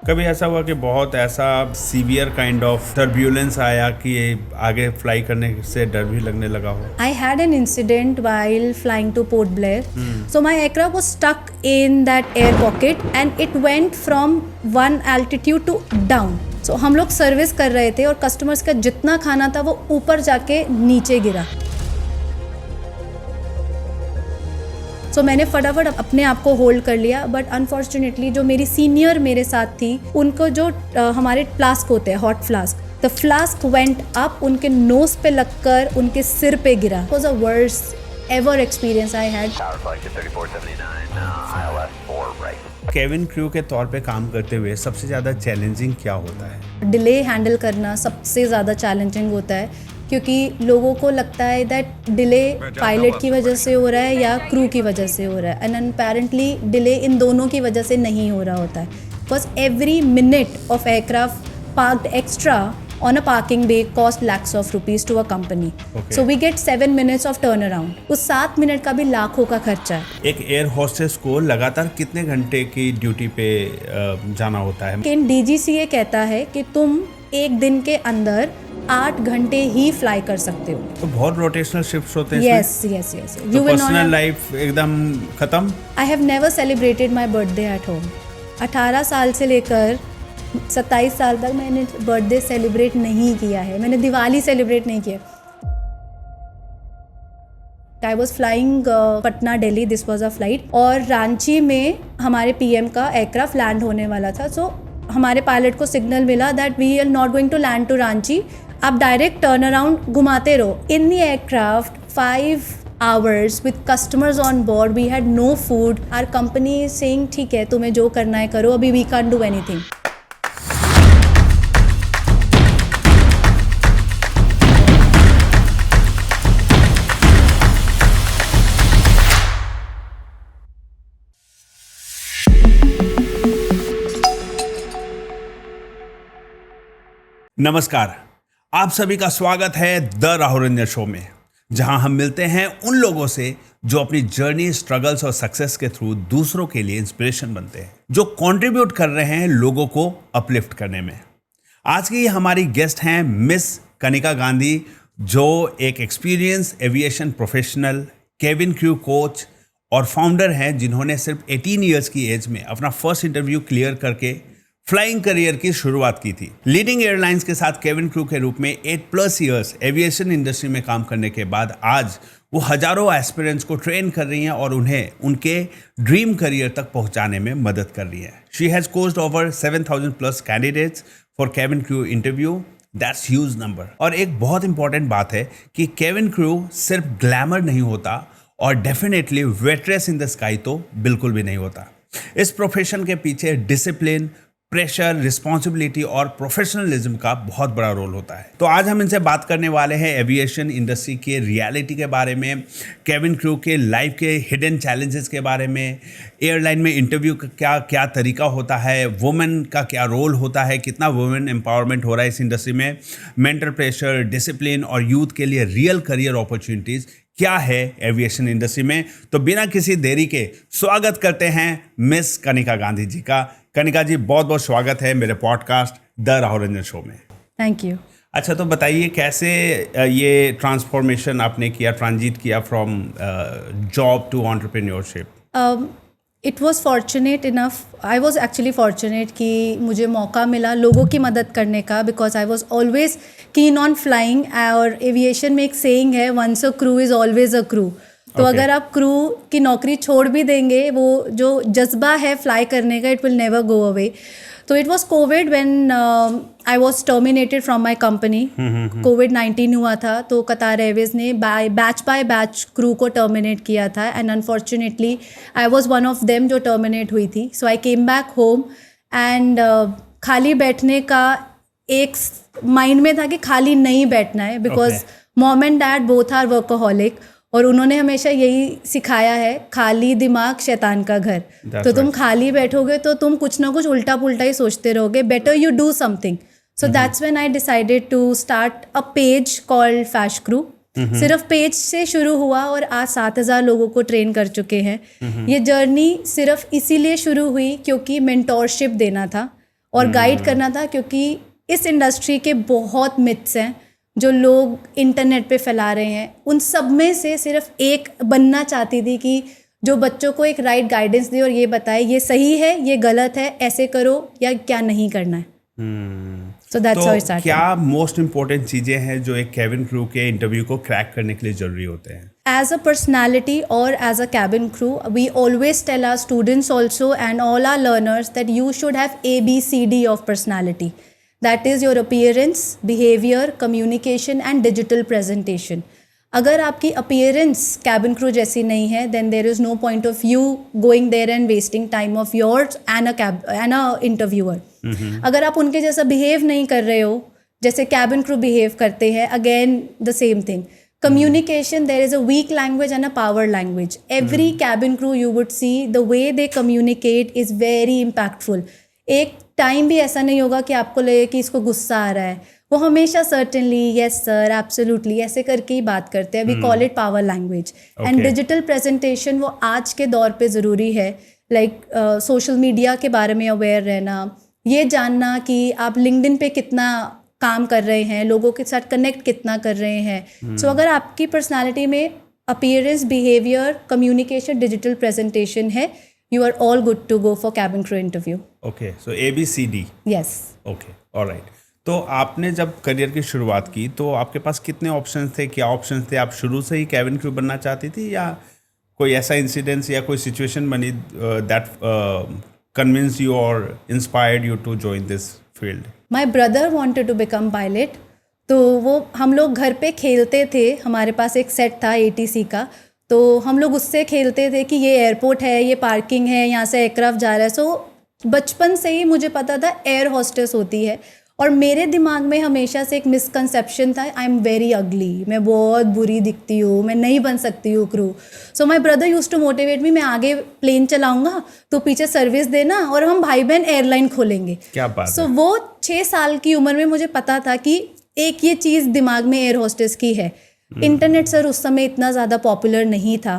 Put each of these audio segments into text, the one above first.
कभी ऐसा हुआ कि बहुत ऐसा सीवियर काइंड ऑफ टर्ब्यूलेंस आया कि आगे फ्लाई करने से डर भी लगने लगा हो? I had an incident while flying to Port Blair. So my aircraft was stuck in that air pocket and it went from one altitude to down. So हम लोग सर्विस कर रहे थे और कस्टमर्स का जितना खाना था वो ऊपर जाके नीचे गिरा. So मैंने फटाफट अपने आप को होल्ड कर लिया, बट अनफॉर्चुनेटली जो मेरी सीनियर मेरे साथ थी उनको जो हमारे फ्लास्क होते हैं, hot flask, the flask went up, उनके नोज पे लगकर उनके सिर पे गिरा. It was the worst ever experience I had. Kevin crew के तौर पे काम करते हुए सबसे ज़्यादा चैलेंजिंग क्या होता है? डिले हैंडल करना सबसे ज़्यादा चैलेंजिंग होता है, क्योंकि लोगों को लगता है दैट डिले पायलट की वजह से हो रहा है या क्रू की वजह से हो रहा है, एंड अपेरेंटली डिले इन दोनों की वजह से नहीं हो रहा होता है. Because every minute of aircraft parked extra on a parking bay cost lakhs of rupees to a company. So we get 7 minutes of turnaround. उस 7 मिनट का भी लाखों का खर्चा है. एक एयर होस्टेस को लगातार कितने घंटे की ड्यूटी पे जाना होता है? लेकिन DGCA कहता है कि तुम एक दिन के अंदर 8 घंटे ही फ्लाई कर सकते हो. तो बहुत रोटेशनल शिफ्ट्स होते हैं. Yes. तो पर्सनल लाइफ एकदम खत्म. I have never celebrated my birthday at home. 18 साल से लेकर 27 साल तक मैंने बर्थडे सेलिब्रेट नहीं किया है. मैंने दिवाली सेलिब्रेट नहीं किया. I was flying Patna Delhi, this was a flight, और रांची में हमारे PM का एयरक्राफ्ट लैंड होने वाला था. सो हमारे पायलट को सिग्नल मिला that we are not going to land to Ranchi, आप डायरेक्ट टर्न अराउंड घुमाते रहो. In the aircraft 5 hours with customers on board, we had no food. Our company is saying ठीक है तुम्हें जो करना है करो, अभी we can't do anything. नमस्कार, आप सभी का स्वागत है द राहुल रंजन शो में, जहां हम मिलते हैं उन लोगों से जो अपनी जर्नी, स्ट्रगल्स और सक्सेस के थ्रू दूसरों के लिए इंस्पिरेशन बनते हैं, जो कंट्रीब्यूट कर रहे हैं लोगों को अपलिफ्ट करने में. आज की हमारी गेस्ट हैं मिस कनिका गांधी, जो एक experience aviation professional, Kevin crew coach और फाउंडर हैं, जिन्होंने सिर्फ 18 ईयर्स की एज में अपना फर्स्ट इंटरव्यू क्लियर करके फ्लाइंग करियर की शुरुआत की थी. लीडिंग एयरलाइंस के साथ केविन क्रू के रूप में 8+ ईयर्स एविएशन इंडस्ट्री में काम करने के बाद आज वो हजारों एस्पिरेंट्स को ट्रेन कर रही हैं और उन्हें उनके ड्रीम करियर तक पहुंचाने में मदद कर रही हैं. She has coached over 7,000+ candidates for Kevin crew interview. That's huge number. और एक बहुत इंपॉर्टेंट बात है कि केविन क्रू सिर्फ ग्लैमर नहीं होता, और definitely waitress in the sky तो बिल्कुल भी नहीं होता. इस प्रोफेशन के पीछे डिसिप्लिन, प्रेशर, रिस्पॉन्सिबिलिटी और प्रोफेशनलिज्म का बहुत बड़ा रोल होता है. तो आज हम इनसे बात करने वाले हैं एविएशन इंडस्ट्री के रियलिटी के बारे में, केविन क्रू के लाइफ के हिडन चैलेंजेस के बारे में, एयरलाइन में इंटरव्यू का क्या तरीका होता है, वुमेन का क्या रोल होता है, कितना वुमेन एम्पावरमेंट हो रहा है इस इंडस्ट्री में, मेंटल प्रेशर, डिसिप्लिन और यूथ के लिए रियल करियर अपॉर्चुनिटीज़ क्या है एविएशन इंडस्ट्री में. तो बिना किसी देरी के स्वागत करते हैं मिस कनिका गांधी जी का. कनिका जी, बहुत बहुत स्वागत है मेरे podcast the Rahul Ranjan show में. Thank you. अच्छा, तो बताइए कैसे ये ट्रांसफॉर्मेशन आपने किया, ट्रांजिट किया from job to entrepreneurship? It was fortunate enough, I was actually fortunate कि मुझे मौका मिला लोगों की मदद करने का, because I was always keen on flying. और एविएशन में एक सेइंग है, once a crew is always a crew. तो अगर आप क्रू की नौकरी छोड़ भी देंगे, वो जो जज्बा है फ्लाई करने का, it will never go away. तो it was covid when I was terminated from my company. कोविड-19 हुआ था, तो कतार एयरवेज ने बैच बाय बैच क्रू को टर्मिनेट किया था, and unfortunately I was one of them जो टर्मिनेट हुई थी. So I came back home and खाली बैठने का एक माइंड में था कि खाली नहीं बैठना है, because mom and dad both are workaholic, और उन्होंने हमेशा यही सिखाया है, खाली दिमाग शैतान का घर. तो तुम खाली बैठोगे तो तुम कुछ ना कुछ उल्टा पुल्टा ही सोचते रहोगे. Better you do something. So that's when I decided to start a page called Fash Crew. सिर्फ पेज से शुरू हुआ और आज 7,000 लोगों को ट्रेन कर चुके हैं. ये जर्नी सिर्फ इसीलिए शुरू हुई क्योंकि मेंटोरशिप देना था, और गाइड करना था, क्योंकि इस इंडस्ट्री के बहुत मिथ्स हैं जो लोग इंटरनेट पे फैला रहे हैं। उन सब में से सिर्फ एक बनना चाहती थी कि जो बच्चों को एक राइट गाइडेंस दे और ये बताए ये सही है, ये गलत है, ऐसे करो या क्या नहीं करना है। So that's how it started. क्या मोस्ट इम्पोर्टेंट चीजें हैं जो एक केबिन क्रू के इंटरव्यू को क्रैक करने के लिए जरूरी होते हैं? As a personality or as a cabin crew, we always tell our students also and all our learners that you should have ABCD of personality. That is your appearance, behavior, communication and digital presentation. अगर आपकी appearance cabin crew जैसी नहीं है, then there is no point of you going there and wasting time of yours and a interviewer. अगर आप उनके जैसा behave नहीं कर रहे हो जैसे cabin crew behave करते हैं, again the same thing. Communication, there is a weak language and a power language. Every cabin crew you would see, the way they communicate is very impactful. एक time भी ऐसा नहीं होगा कि आपको लगे कि इसको गुस्सा आ रहा है, वो हमेशा certainly, yes sir, absolutely ऐसे करके ही बात करते हैं. We call it power language. And digital presentation वो आज के दौर पे ज़रूरी है. Like social media के बारे में aware रहना, ये जानना कि आप LinkedIn पे कितना काम कर रहे हैं, लोगों के साथ कनेक्ट कितना कर रहे हैं. सो अगर आपकी पर्सनालिटी में appearance, behaviour, communication, digital presentation है, you are all good to go for cabin crew interview. Okay, so ABCD. Yes. Okay, alright. तो आपने जब करियर की शुरुआत की तो आपके पास कितने ऑप्शंस थे? क्या ऑप्शंस थे? आप शुरू से ही कैबिन क्रू बनना चाहती थी या कोई ऐसा इंसिडेंस या कोई सिचुएशन बनी दैट कन्विंस यू और inspired you to join this field? My brother wanted to become pilot, तो वो हम लोग घर पे खेलते थे. हमारे पास एक सेट था ATC का, तो हम लोग उससे खेलते थे कि ये एयरपोर्ट है, ये पार्किंग है, यहाँ से एयरक्राफ्ट जा रहा है. सो बचपन से ही मुझे पता था एयर होस्टेस होती है. और मेरे दिमाग में हमेशा से एक मिसकंसेप्शन था, आई एम वेरी अगली, मैं बहुत बुरी दिखती हूँ, मैं नहीं बन सकती हूँ crew. So my brother use to motivate me, मैं आगे प्लेन चलाऊंगा तो पीछे सर्विस देना और हम भाई बहन एयरलाइन खोलेंगे. क्या बात है. वो 6 साल की उम्र में मुझे पता था कि एक ये चीज़ दिमाग में एयर होस्टेस की है. इंटरनेट सर उस समय इतना ज़्यादा पॉपुलर नहीं था,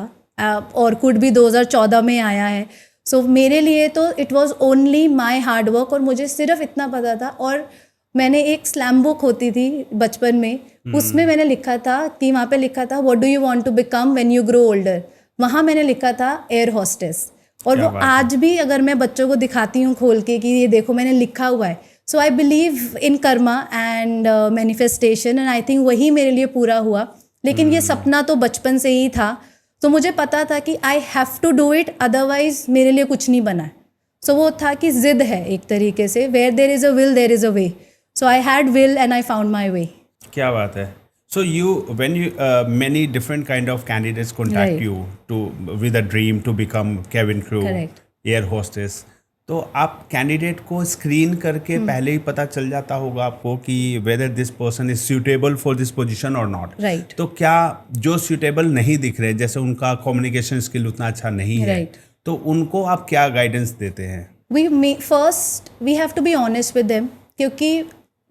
और कुड भी 2014 में आया है. सो मेरे लिए तो it was only my hard work, और मुझे सिर्फ इतना पता था. और मैंने एक स्लैम बुक होती थी बचपन में, उसमें मैंने लिखा था कि वहाँ पे लिखा था what do you want to become when you grow older. वहाँ मैंने लिखा था एयर होस्टेस. और वो आज भी अगर मैं बच्चों को दिखाती हूँ खोल के कि ये देखो मैंने लिखा हुआ है. So I believe in karma and manifestation, and I think वही मेरे लिए पूरा हुआ. लेकिन ये सपना तो बचपन से ही था, तो मुझे पता था कि I have to do it, otherwise मेरे लिए कुछ नहीं बना. सो वो था कि जिद है एक तरीके से, where there is a will there is a way. So I had will and I found my way. क्या बात है. So when you many different kind of candidates contact you to with a dream to become cabin crew, Correct. air hostess, तो आप candidate को screen करके पहले ही पता चल जाता होगा आपको कि whether this person is suitable for this position or not. Right. तो क्या जो suitable नहीं दिख रहे, जैसे उनका communication skill उतना अच्छा नहीं है, तो उनको आप क्या गाइडेंस देते हैं? First we have to be honest with them, क्योंकि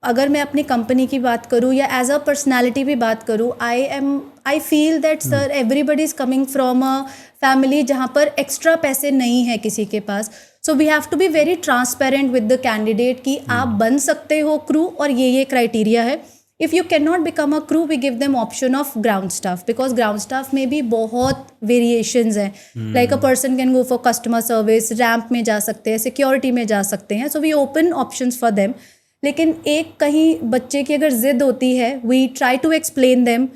अगर मैं अपनी कंपनी की बात करूँ या एज अ पर्सनैलिटी भी बात करूँ, I feel that sir everybody is coming from a family जहाँ पर एक्स्ट्रा पैसे नहीं है किसी के पास. So we have to be very transparent with the candidate कि आप बन सकते हो क्रू और ये क्राइटेरिया है. If you can not become a crew, we give them option of ground staff, because ground staff में भी बहुत वेरिएशंस हैं. Like a person can go for customer service, ramp में जा सकते हैं, सिक्योरिटी में जा सकते हैं. So we open options for them. लेकिन एक कहीं बच्चे की अगर ज़िद होती है, we try to explain them.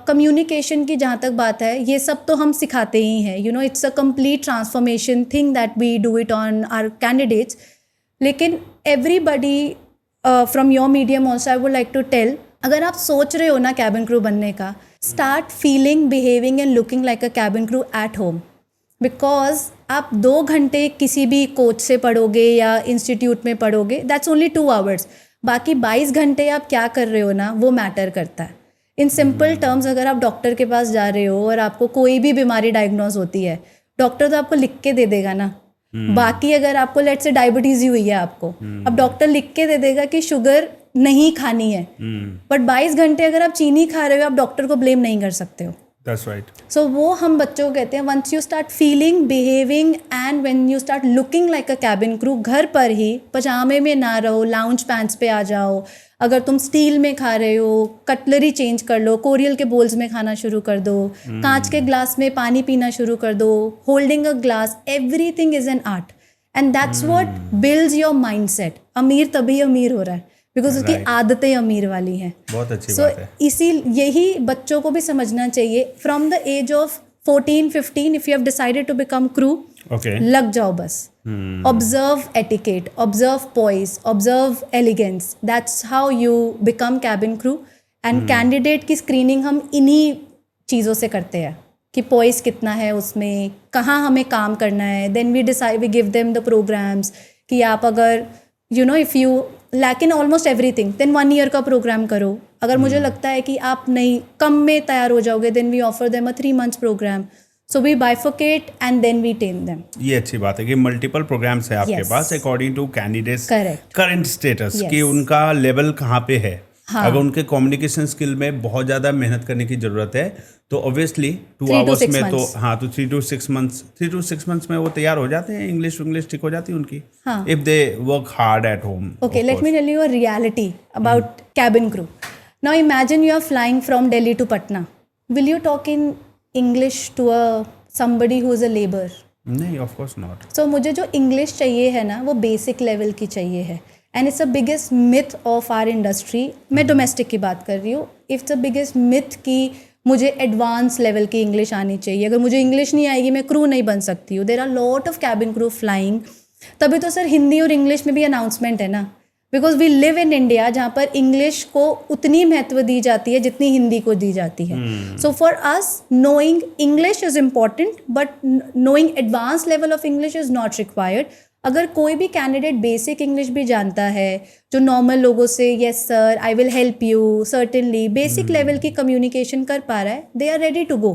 Communication की जहाँ तक बात है, ये सब तो हम सिखाते ही हैं. You know, it's a complete transformation thing that we do it on our candidates. लेकिन everybody from your medium also I would like to tell, अगर आप सोच रहे हो ना कैबिन क्रू बनने का, start feeling, behaving and looking like a cabin crew at home. Because आप 2 घंटे किसी भी कोच से पढ़ोगे या इंस्टीट्यूट में पढ़ोगे, दैट्स ओनली 2 आवर्स. बाकी 22 घंटे आप क्या कर रहे हो ना, वो मैटर करता है. इन सिंपल टर्म्स, अगर आप डॉक्टर के पास जा रहे हो और आपको कोई भी बीमारी डायग्नोज होती है, डॉक्टर तो आपको लिख के दे देगा ना. बाकी अगर आपको लेट्स से डायबिटीज़ ही हुई है आपको, अब डॉक्टर लिख के दे देगा कि शुगर नहीं खानी है. बट 22 घंटे अगर आप चीनी खा रहे हो, आप डॉक्टर को ब्लेम नहीं कर सकते हो. That's right. सो वो हम बच्चों को कहते हैं, once you start feeling, behaving and when you start looking like a cabin crew, घर पर ही पजामे में ना रहो, लाउंज पैंट्स पे आ जाओ। अगर तुम स्टील में खा रहे हो, कटलरी चेंज कर लो, कोरियल के बोल्स में खाना शुरू कर दो, कांच के ग्लास में पानी पीना शुरू कर दो, holding a glass, everything is an art and that's what builds your mindset. अमीर तभी अमीर हो रहा है बिकॉज उसकी आदतें अमीर वाली हैं। बहुत अच्छी सो बात है। इसी यही बच्चों को भी समझना चाहिए from the age of 14-15 if you have decided to become crew, okay. लग जाओ बस। Observe etiquette, observe poise, observe elegance, that's how you become cabin crew. And candidate की स्क्रीनिंग हम इन्हीं चीज़ों से करते हैं कि पॉइस कितना है उसमें, कहाँ हमें काम करना है। Then we decide, we give them the programmes कि आप अगर if you lack in almost everything then 1 year का प्रोग्राम करो। अगर मुझे लगता है कि आप नहीं कम में तैयार हो जाओगे, then we offer them a 3 months programme. So we bifurcate and then we train them. ये अच्छी बात है कि मल्टीपल प्रोग्राम्स है आपके Yes. पास according to candidates Correct. Current status Yes. कि उनका लेवल कहाँ पे है। हाँ. अगर उनके कम्युनिकेशन स्किल में बहुत ज़्यादा मेहनत करने की ज़रूरत है तो ऑब्वियसली 2 3 to आवर्स 6 में तो months. हाँ, तो 3 to 6 months 3 to 6 months में वो तैयार हो जाते हैं। इंग्लिश ठीक हो जाती है उनकी हाँ. If they work hard at home. Okay, let me tell you a reality about cabin crew. Now imagine you are flying from Delhi to Patna. Will you talk in English to somebody who is a laborer? नहीं, of course not. So मुझे जो English चाहिए है ना, वो basic level की चाहिए है। And it's a biggest myth of our industry. मैं डोमेस्टिक की बात कर रही हूँ। इट्स अ बिगेस्ट मिथ कि मुझे एडवांस लेवल की इंग्लिश आनी चाहिए। अगर मुझे इंग्लिश नहीं आएगी मैं क्रू नहीं बन सकती हूँ। There are lot of cabin crew flying. तभी तो सर हिंदी और इंग्लिश में भी अनाउंसमेंट है ना, because we live in India जहाँ पर इंग्लिश को उतनी महत्व दी जाती है जितनी हिंदी को दी जाती है। So for us knowing English is important but knowing advance level of English is not required. अगर कोई भी कैंडिडेट बेसिक इंग्लिश भी जानता है, जो नॉर्मल लोगों से yes sir I will help you certainly basic level की कम्युनिकेशन कर पा रहा है, they are ready to go.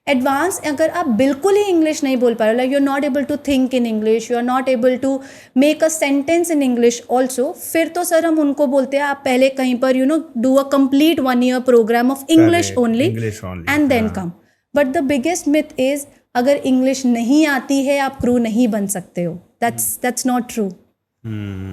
Advance अगर आप बिल्कुल ही इंग्लिश नहीं बोल पा रहे, like you are not able to think in English, you are not able to make a sentence in English also, फिर तो सर हम उनको बोलते हैं आप पहले कहीं पर do a complete 1 year programme of English only and then come. But the biggest myth is अगर इंग्लिश नहीं आती है आप क्रू नहीं बन सकते हो। That's not true.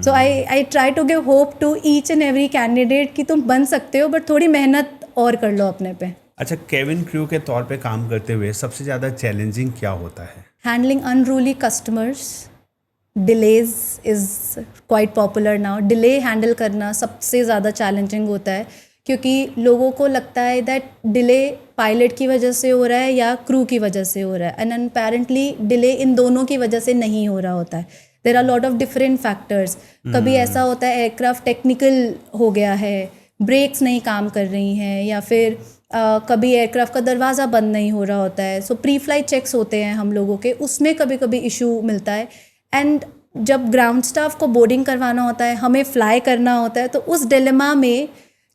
So I try to give hope to each and every candidate कि तुम बन सकते हो बट थोड़ी मेहनत और कर लो अपने पे। अच्छा, केबिन क्रू के तौर पे काम करते हुए सबसे ज़्यादा चैलेंजिंग क्या होता है? Handling unruly customers, delays is quite popular now. Delay handle करना सबसे ज़्यादा चैलेंजिंग होता है क्योंकि लोगों को लगता है दैट डिले पायलट की वजह से हो रहा है या क्रू की वजह से हो रहा है, एंड अपेरेंटली डिले इन दोनों की वजह से नहीं हो रहा होता है। There are lot of different factors. कभी ऐसा होता है एयरक्राफ्ट टेक्निकल हो गया है, ब्रेक्स नहीं काम कर रही हैं, या फिर कभी एयरक्राफ्ट का दरवाज़ा बंद नहीं हो रहा होता है। सो प्री फ्लाइट चेक्स होते हैं हम लोगों के, उसमें कभी कभी इशू मिलता है। एंड जब ग्राउंड स्टाफ को बोर्डिंग करवाना होता है, हमें फ्लाई करना होता है, तो उस डिलेमा में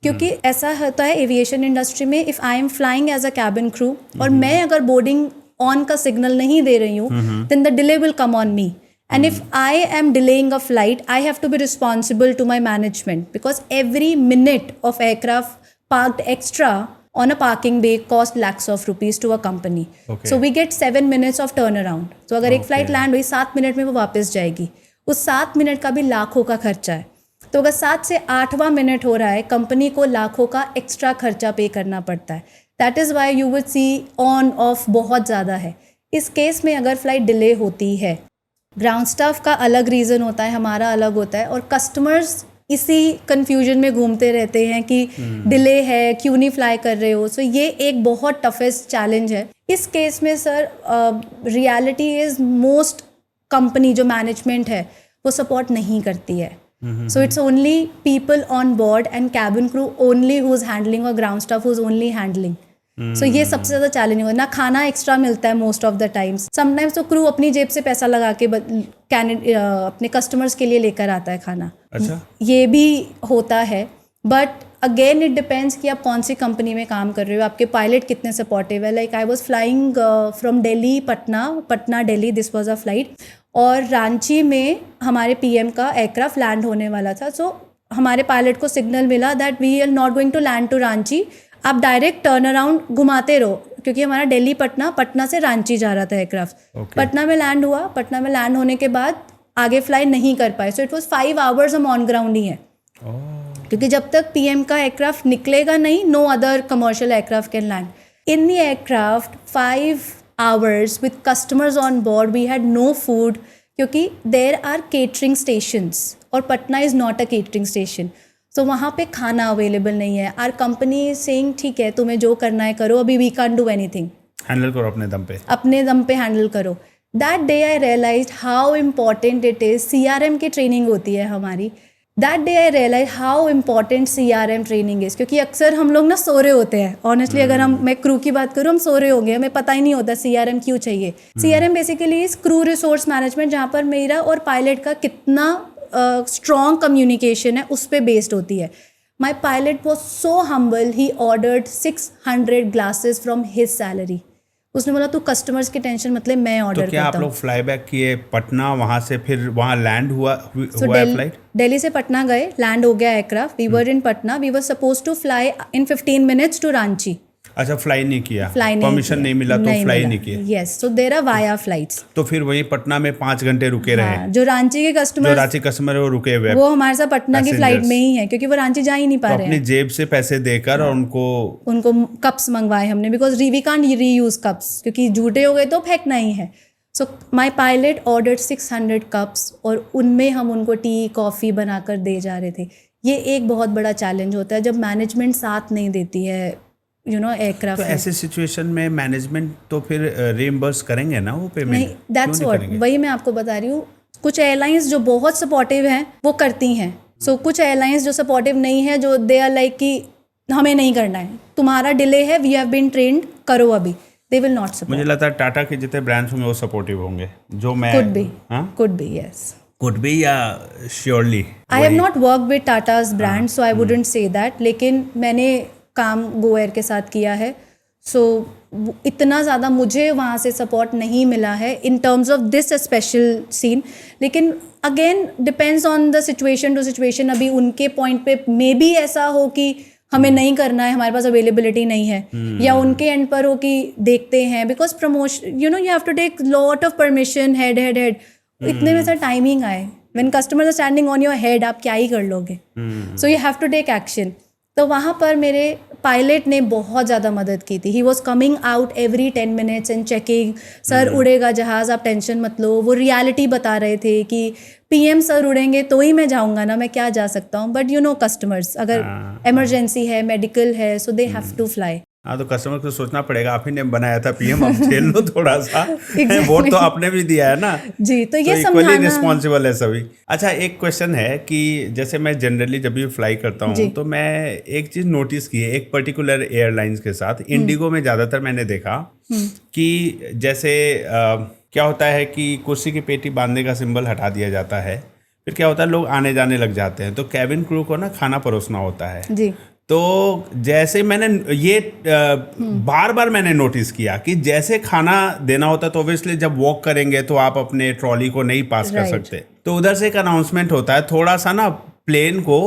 क्योंकि ऐसा होता है एविएशन इंडस्ट्री में, if I am flying as a cabin crew और मैं अगर बोर्डिंग ऑन का सिग्नल नहीं दे रही हूँ, then the delay will come on me, and if I am delaying a flight I have to be responsible to my management because every minute of aircraft parked extra on a parking bay cost lakhs of rupees to a company. Okay. So we get 7 minutes of turnaround. तो अगर एक flight land हुई 7 minute में वो वापस जाएगी, उस 7 minute का भी लाखों का खर्चा है। तो अगर 7 से 8वां मिनट हो रहा है, कंपनी को लाखों का एक्स्ट्रा खर्चा पे करना पड़ता है। That is why you would see on off बहुत ज़्यादा है। इस केस में अगर फ्लाइट डिले होती है, ग्राउंड स्टाफ का अलग रीज़न होता है, हमारा अलग होता है, और कस्टमर्स इसी कन्फ्यूजन में घूमते रहते हैं कि डिले है, क्यों नहीं फ्लाई कर रहे हो। सो ये एक बहुत टफेस्ट चैलेंज है। इस केस में sir reality is most company जो मैनेजमेंट है वो सपोर्ट नहीं करती है। So it's only people on board and cabin crew only who is handling और ground staff who is only handling. So ये सबसे ज़्यादा चैलेंजिंग होता है। ना खाना एक्स्ट्रा मिलता है most of the times. Sometimes तो क्रू अपनी जेब से पैसा लगा के अपने कस्टमर्स के लिए लेकर आता है खाना। अच्छा, ये भी होता है, बट अगेन इट डिपेंड्स कि आप कौन सी कंपनी में काम कर रहे हो, आपके पायलट कितने सपोर्टिव है। Like I was flying from Delhi Patna Delhi, this was a flight, और रांची में हमारे PM का एयरक्राफ्ट लैंड होने वाला था। सो हमारे पायलट को सिग्नल मिला that we are not going to land to Ranchi, आप डायरेक्ट टर्न अराउंड घुमाते रहो, क्योंकि हमारा दिल्ली पटना से रांची जा रहा था एयरक्राफ्ट। Okay. पटना में लैंड हुआ, पटना में लैंड होने के बाद आगे फ्लाई नहीं कर पाए, सो इट वाज 5 आवर्स हम ऑन ग्राउंड ही हैं, क्योंकि जब तक पीएम का एयरक्राफ्ट निकलेगा नहीं, no other commercial aircraft can land in the aircraft 5 hours with customers on board. We had no food क्योंकि there are catering stations और Patna is not a catering station. So वहाँ पे खाना अवेलेबल नहीं है. Our company is saying ठीक है तुम्हें जो करना है करो, अभी we can't do anything. Handle करो अपने दम पे, अपने दम पे हैंडल करो. That day I realized how important it is. CRM की ट्रेनिंग होती है हमारी. That day I realized how important CRM training is. क्योंकि अक्सर हम लोग ना सो रहे होते हैं. Honestly अगर मैं क्रू की बात करूँ, हम सो रहे होंगे, हमें पता ही नहीं होता CRM क्यों चाहिए. CRM basically is crew resource management, जहाँ पर मेरा और पायलट का कितना स्ट्रॉन्ग कम्युनिकेशन है उस पर बेस्ड होती है. My pilot was so humble, he ordered 600 glasses from his salary. उसने बोला तू कस्टमर्स की टेंशन मतलब मैं ऑर्डर तो क्या आप लोग फ्लाई बैक किए पटना, वहां से फिर वहां लैंड हुआ फ्लाइट? दिल्ली से पटना गए, लैंड हो गया aircraft. We were in Patna, we were suppose to fly in 15 minutes to Ranchi. अच्छा, फ्लाई नहीं किया, परमिशन नहीं मिला तो फ्लाई नहीं किया. Yes, so there are via flights. तो फिर वहीं पटना में 5 घंटे रुके रहे. जो रांची के कस्टमर है वो रुके हुए, वो हमारे साथ पटना की फ्लाइट में ही है, क्योंकि वो रांची जा ही नहीं पा रहे हैं. अपनी जेब से पैसे देकर और उनको कप्स मंगवाए हमने, because we can't reuse cups, क्योंकि झूठे हो गए तो फेंकना ही है. So my pilot ordered 600 cups और उनमें हम उनको टी कॉफ़ी बनाकर दे जा रहे थे. ये एक बहुत बड़ा चैलेंज होता है जब मैनेजमेंट साथ नहीं देती है, एयरक्राफ्ट. तो ऐसे सिचुएशन में मैनेजमेंट तो फिर रिइंबर्स करेंगे ना वो पेमेंट? नहीं, दैट्स व्हाट, वही मैं आपको बता रही हूँ. कुछ एयरलाइंस जो बहुत सपोर्टिव हैं वो करती हैं. सो कुछ एयरलाइंस जो सपोर्टिव नहीं है, जो दे आर लाइक कि हमें नहीं करना है, तुम्हारा डिले है, वी हैव बीन ट्रेन्ड, करो अभी. They will not support. मुझे लगता है टाटा के जितने ब्रांड्स होंगे वो सपोर्टिव होंगे, जो मैं could be yes, could be या surely. I have not work with Tata's brand, so I wouldn't say that, लेकिन मैंने काम गो एयर के साथ किया है. सो इतना ज़्यादा मुझे वहाँ से सपोर्ट नहीं मिला है in terms of this special scene. लेकिन again depends on the situation to situation. अभी उनके पॉइंट पे मे बी ऐसा हो कि हमें नहीं करना है, हमारे पास अवेलेबिलिटी नहीं है, या उनके एंड पर हो कि देखते हैं, because promotion you have to take lot of permission, head. इतने में सर टाइमिंग आए, when customers are standing on your head, आप क्या ही कर लोगे. So you have to take action. तो वहाँ पर मेरे पायलट ने बहुत ज़्यादा मदद की थी. He was coming out every 10 minutes and checking, sir उड़ेगा जहाज़, आप टेंशन मत लो. वो रियलिटी बता रहे थे कि पीएम सर उड़ेंगे तो ही मैं जाऊँगा ना, मैं क्या जा सकता हूँ. बट कस्टमर्स अगर इमरजेंसी है, मेडिकल है, so they have to fly. हाँ, तो कस्टमर को सोचना पड़ेगा, आप ही ने बनाया था पीएम, आप झेल लो थोड़ा सा. वोट तो आपने भी दिया है ना जी, तो ये इक्वली रिस्पॉन्सिबल है सभी. अच्छा, एक क्वेश्चन है कि जैसे मैं जनरली जब भी फ्लाई करता हूँ तो मैं एक चीज़ नोटिस की है, एक पर्टिकुलर एयरलाइंस के साथ, इंडिगो में ज़्यादातर मैंने देखा कि जैसे क्या होता है कि कुर्सी की पेटी बांधने का सिंबल हटा दिया जाता है, फिर क्या होता है लोग आने जाने लग जाते हैं, तो कैबिन क्रू को ना खाना परोसना होता है जी. तो जैसे मैंने ये बार बार मैंने नोटिस किया कि जैसे खाना देना होता है तो ऑब्वियसली जब वॉक करेंगे तो आप अपने ट्रॉली को नहीं पास कर सकते, तो उधर से एक अनाउंसमेंट होता है, थोड़ा सा ना प्लेन को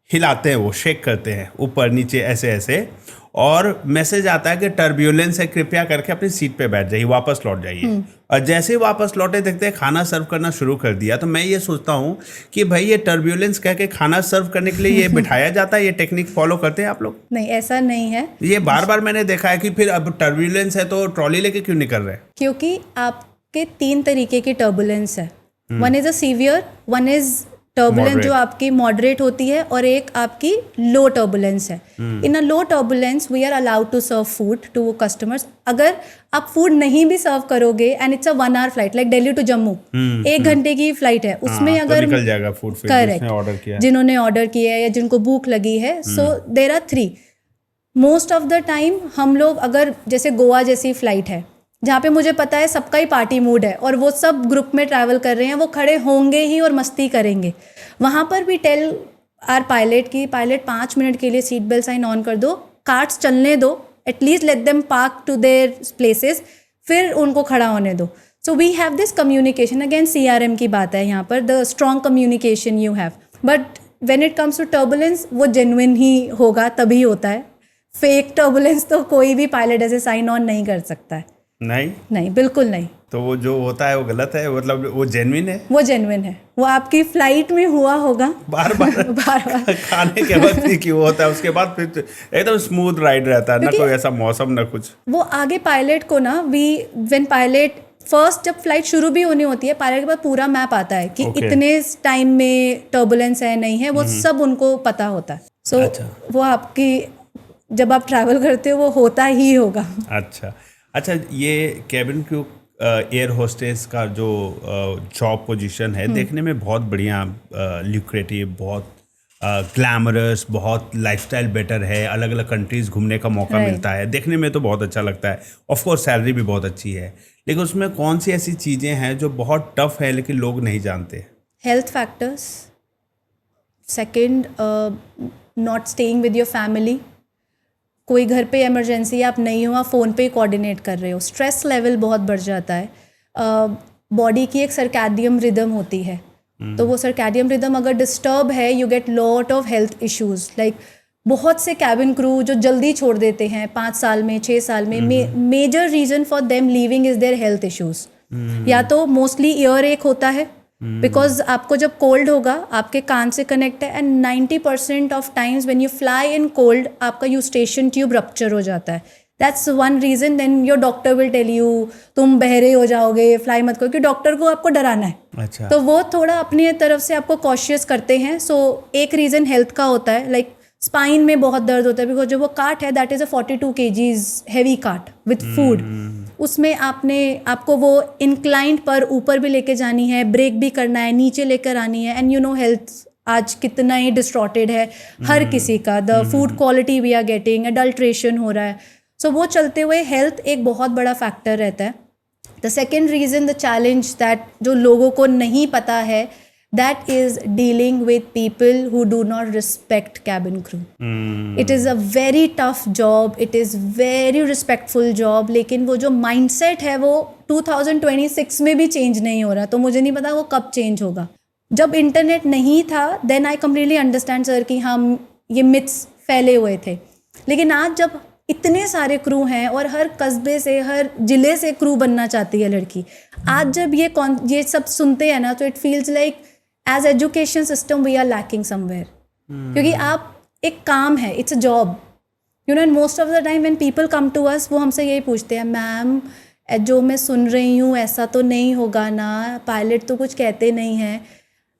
हिलाते हैं, वो शेक करते हैं ऊपर नीचे ऐसे ऐसे, और मैसेज आता है कि टर्ब्यूलेंस है, कृपया करके अपनी सीट पे बैठ जाइए, वापस लौट जाइए. और जैसे ही वापस लौटे देखते हैं खाना सर्व करना शुरू कर दिया. तो मैं ये सोचता हूँ कि भाई ये टर्ब्यूलेंस कह के खाना सर्व करने के लिए ये बिठाया जाता है, ये टेक्निक फॉलो करते हैं आप लोग? नहीं, ऐसा नहीं है. ये बार बार मैंने देखा है कि फिर अब टर्ब्यूलेंस है तो ट्रॉली लेके क्यों नहीं कर रहे? क्योंकि आपके 3 तरीके की टर्बुलेंस है. One is a severe, one is turbulence जो आपकी मॉडरेट होती है, और एक आपकी लो टर्बुलेंस है. In a low turbulence we are allowed to serve food to customers. अगर आप फूड नहीं भी सर्व करोगे, and it's a 1 hour flight, like Delhi to Jammu, 1 घंटे की फ्लाइट है, उसमें अगर निकल जाएगा फूड, करेक्ट, जिन्होंने ऑर्डर किया है या जिनको भूख लगी है. So there are 3. Most of the time हम लोग, अगर जैसे गोवा जैसी फ्लाइट है जहाँ पे मुझे पता है सबका ही पार्टी मूड है और वो सब ग्रुप में ट्रैवल कर रहे हैं, वो खड़े होंगे ही और मस्ती करेंगे, वहाँ पर भी टेल आर पायलट की पायलट 5 मिनट के लिए सीट बेल्ट साइन ऑन कर दो, कार्ट्स चलने दो, at least let them park to their places, फिर उनको खड़ा होने दो. So we have this communication. Again CRM की बात है यहाँ पर, the strong communication you have. But when it comes to turbulence, वो जेन्युइन ही होगा, तभी होता है. फेक टर्बुलेंस तो कोई भी पायलट ऐसे साइन ऑन नहीं कर सकता है। नहीं, नहीं, बिल्कुल नहीं। तो वो जो होता है वो गलत है, मतलब वो जेन्युइन है। वो जेन्युइन है, वो आपकी फ्लाइट में हुआ होगा बार बार बार बार खाने के वक्त ही क्यों होता है, उसके बाद फिर तो एकदम स्मूथ राइड रहता है ना, क्योंकि कोई ऐसा मौसम ना कुछ। वो आगे पायलट को ना व्हेन पायलट फर्स्ट जब फ्लाइट शुरू भी होनी होती है, पायलट के पास पूरा मैप आता है कि Okay. इतने टाइम में टर्बुलेंस है नहीं है, वो सब उनको पता होता है। सो अच्छा। वो आपकी जब आप ट्रैवल करते हो वो होता ही होगा। अच्छा अच्छा, ये कैबिन क्रू एयर होस्टेस का जो जॉब पोजीशन है देखने में बहुत बढ़िया, ल्यूक्रेटिव, बहुत ग्लैमरस, बहुत लाइफस्टाइल बेटर है, अलग अलग कंट्रीज घूमने का मौका Right. मिलता है, देखने में तो बहुत अच्छा लगता है। ऑफ कोर्स सैलरी भी बहुत अच्छी है, लेकिन उसमें कौन सी ऐसी चीज़ें हैं जो बहुत टफ है लेकिन लोग नहीं जानते? Health factors, second not staying with your family, कोई घर पे इमरजेंसी आप नहीं हो, आप फ़ोन पे ही कोऑर्डिनेट कर रहे हो, स्ट्रेस लेवल बहुत बढ़ जाता है। बॉडी की एक सर्कैडियम रिदम होती है, तो वो सर्कैडियम रिदम अगर डिस्टर्ब है, you get lot of health issues. Like बहुत से कैबिन क्रू जो जल्दी छोड़ देते हैं 5 साल में 6 साल में, major reason for them leaving is their health issues. या तो मोस्टली ईयर एक होता है, बिकॉज आपको जब कोल्ड होगा आपके कान से कनेक्ट है, and 90% of times when you fly in cold आपका यूस्टेशन ट्यूब रप्चर हो जाता है। That's one reason. Then your doctor will tell you तुम बहरे हो जाओगे, फ्लाई मत करो, क्योंकि डॉक्टर को आपको डराना है। अच्छा। तो वो थोड़ा अपनी तरफ से आपको कॉशियस करते हैं। सो एक रीज़न हेल्थ का होता है, लाइक स्पाइन में बहुत दर्द होता है, बिकॉज जो वो काट है that is a 42 kgs heavy काट विथ फूड। उसमें आपको वो इंक्लाइंड पर ऊपर भी लेके जानी है, ब्रेक भी करना है, नीचे लेकर आनी है, एंड यू नो हेल्थ आज कितना ही डिस्टॉर्टेड है हर किसी का। The food quality we are getting, adulteration हो रहा है। सो वो चलते हुए हेल्थ एक बहुत बड़ा फैक्टर रहता है। The second reason, the challenge that जो लोगों को नहीं पता है, that is dealing with people who do not respect cabin crew. It is a very tough job, it is very respectful job, लेकिन वो जो mindset है वो 2026 में भी change नहीं हो रहा, तो मुझे नहीं पता वो कब change होगा। जब इंटरनेट नहीं था then I completely understand sir कि हम ये myths फैले हुए थे, लेकिन आज जब इतने सारे क्रू हैं और हर कस्बे से हर जिले से क्रू बनना चाहती है लड़की, आज जब ये सब सुनते हैं ना, तो it feels like as education system we are lacking somewhere. क्योंकि आप एक काम है, it's a job, you know, and most of the time when people come to us, वो हमसे यही पूछते हैं, मैम जो मैं सुन रही हूँ ऐसा तो नहीं होगा ना, पायलट तो कुछ कहते नहीं हैं।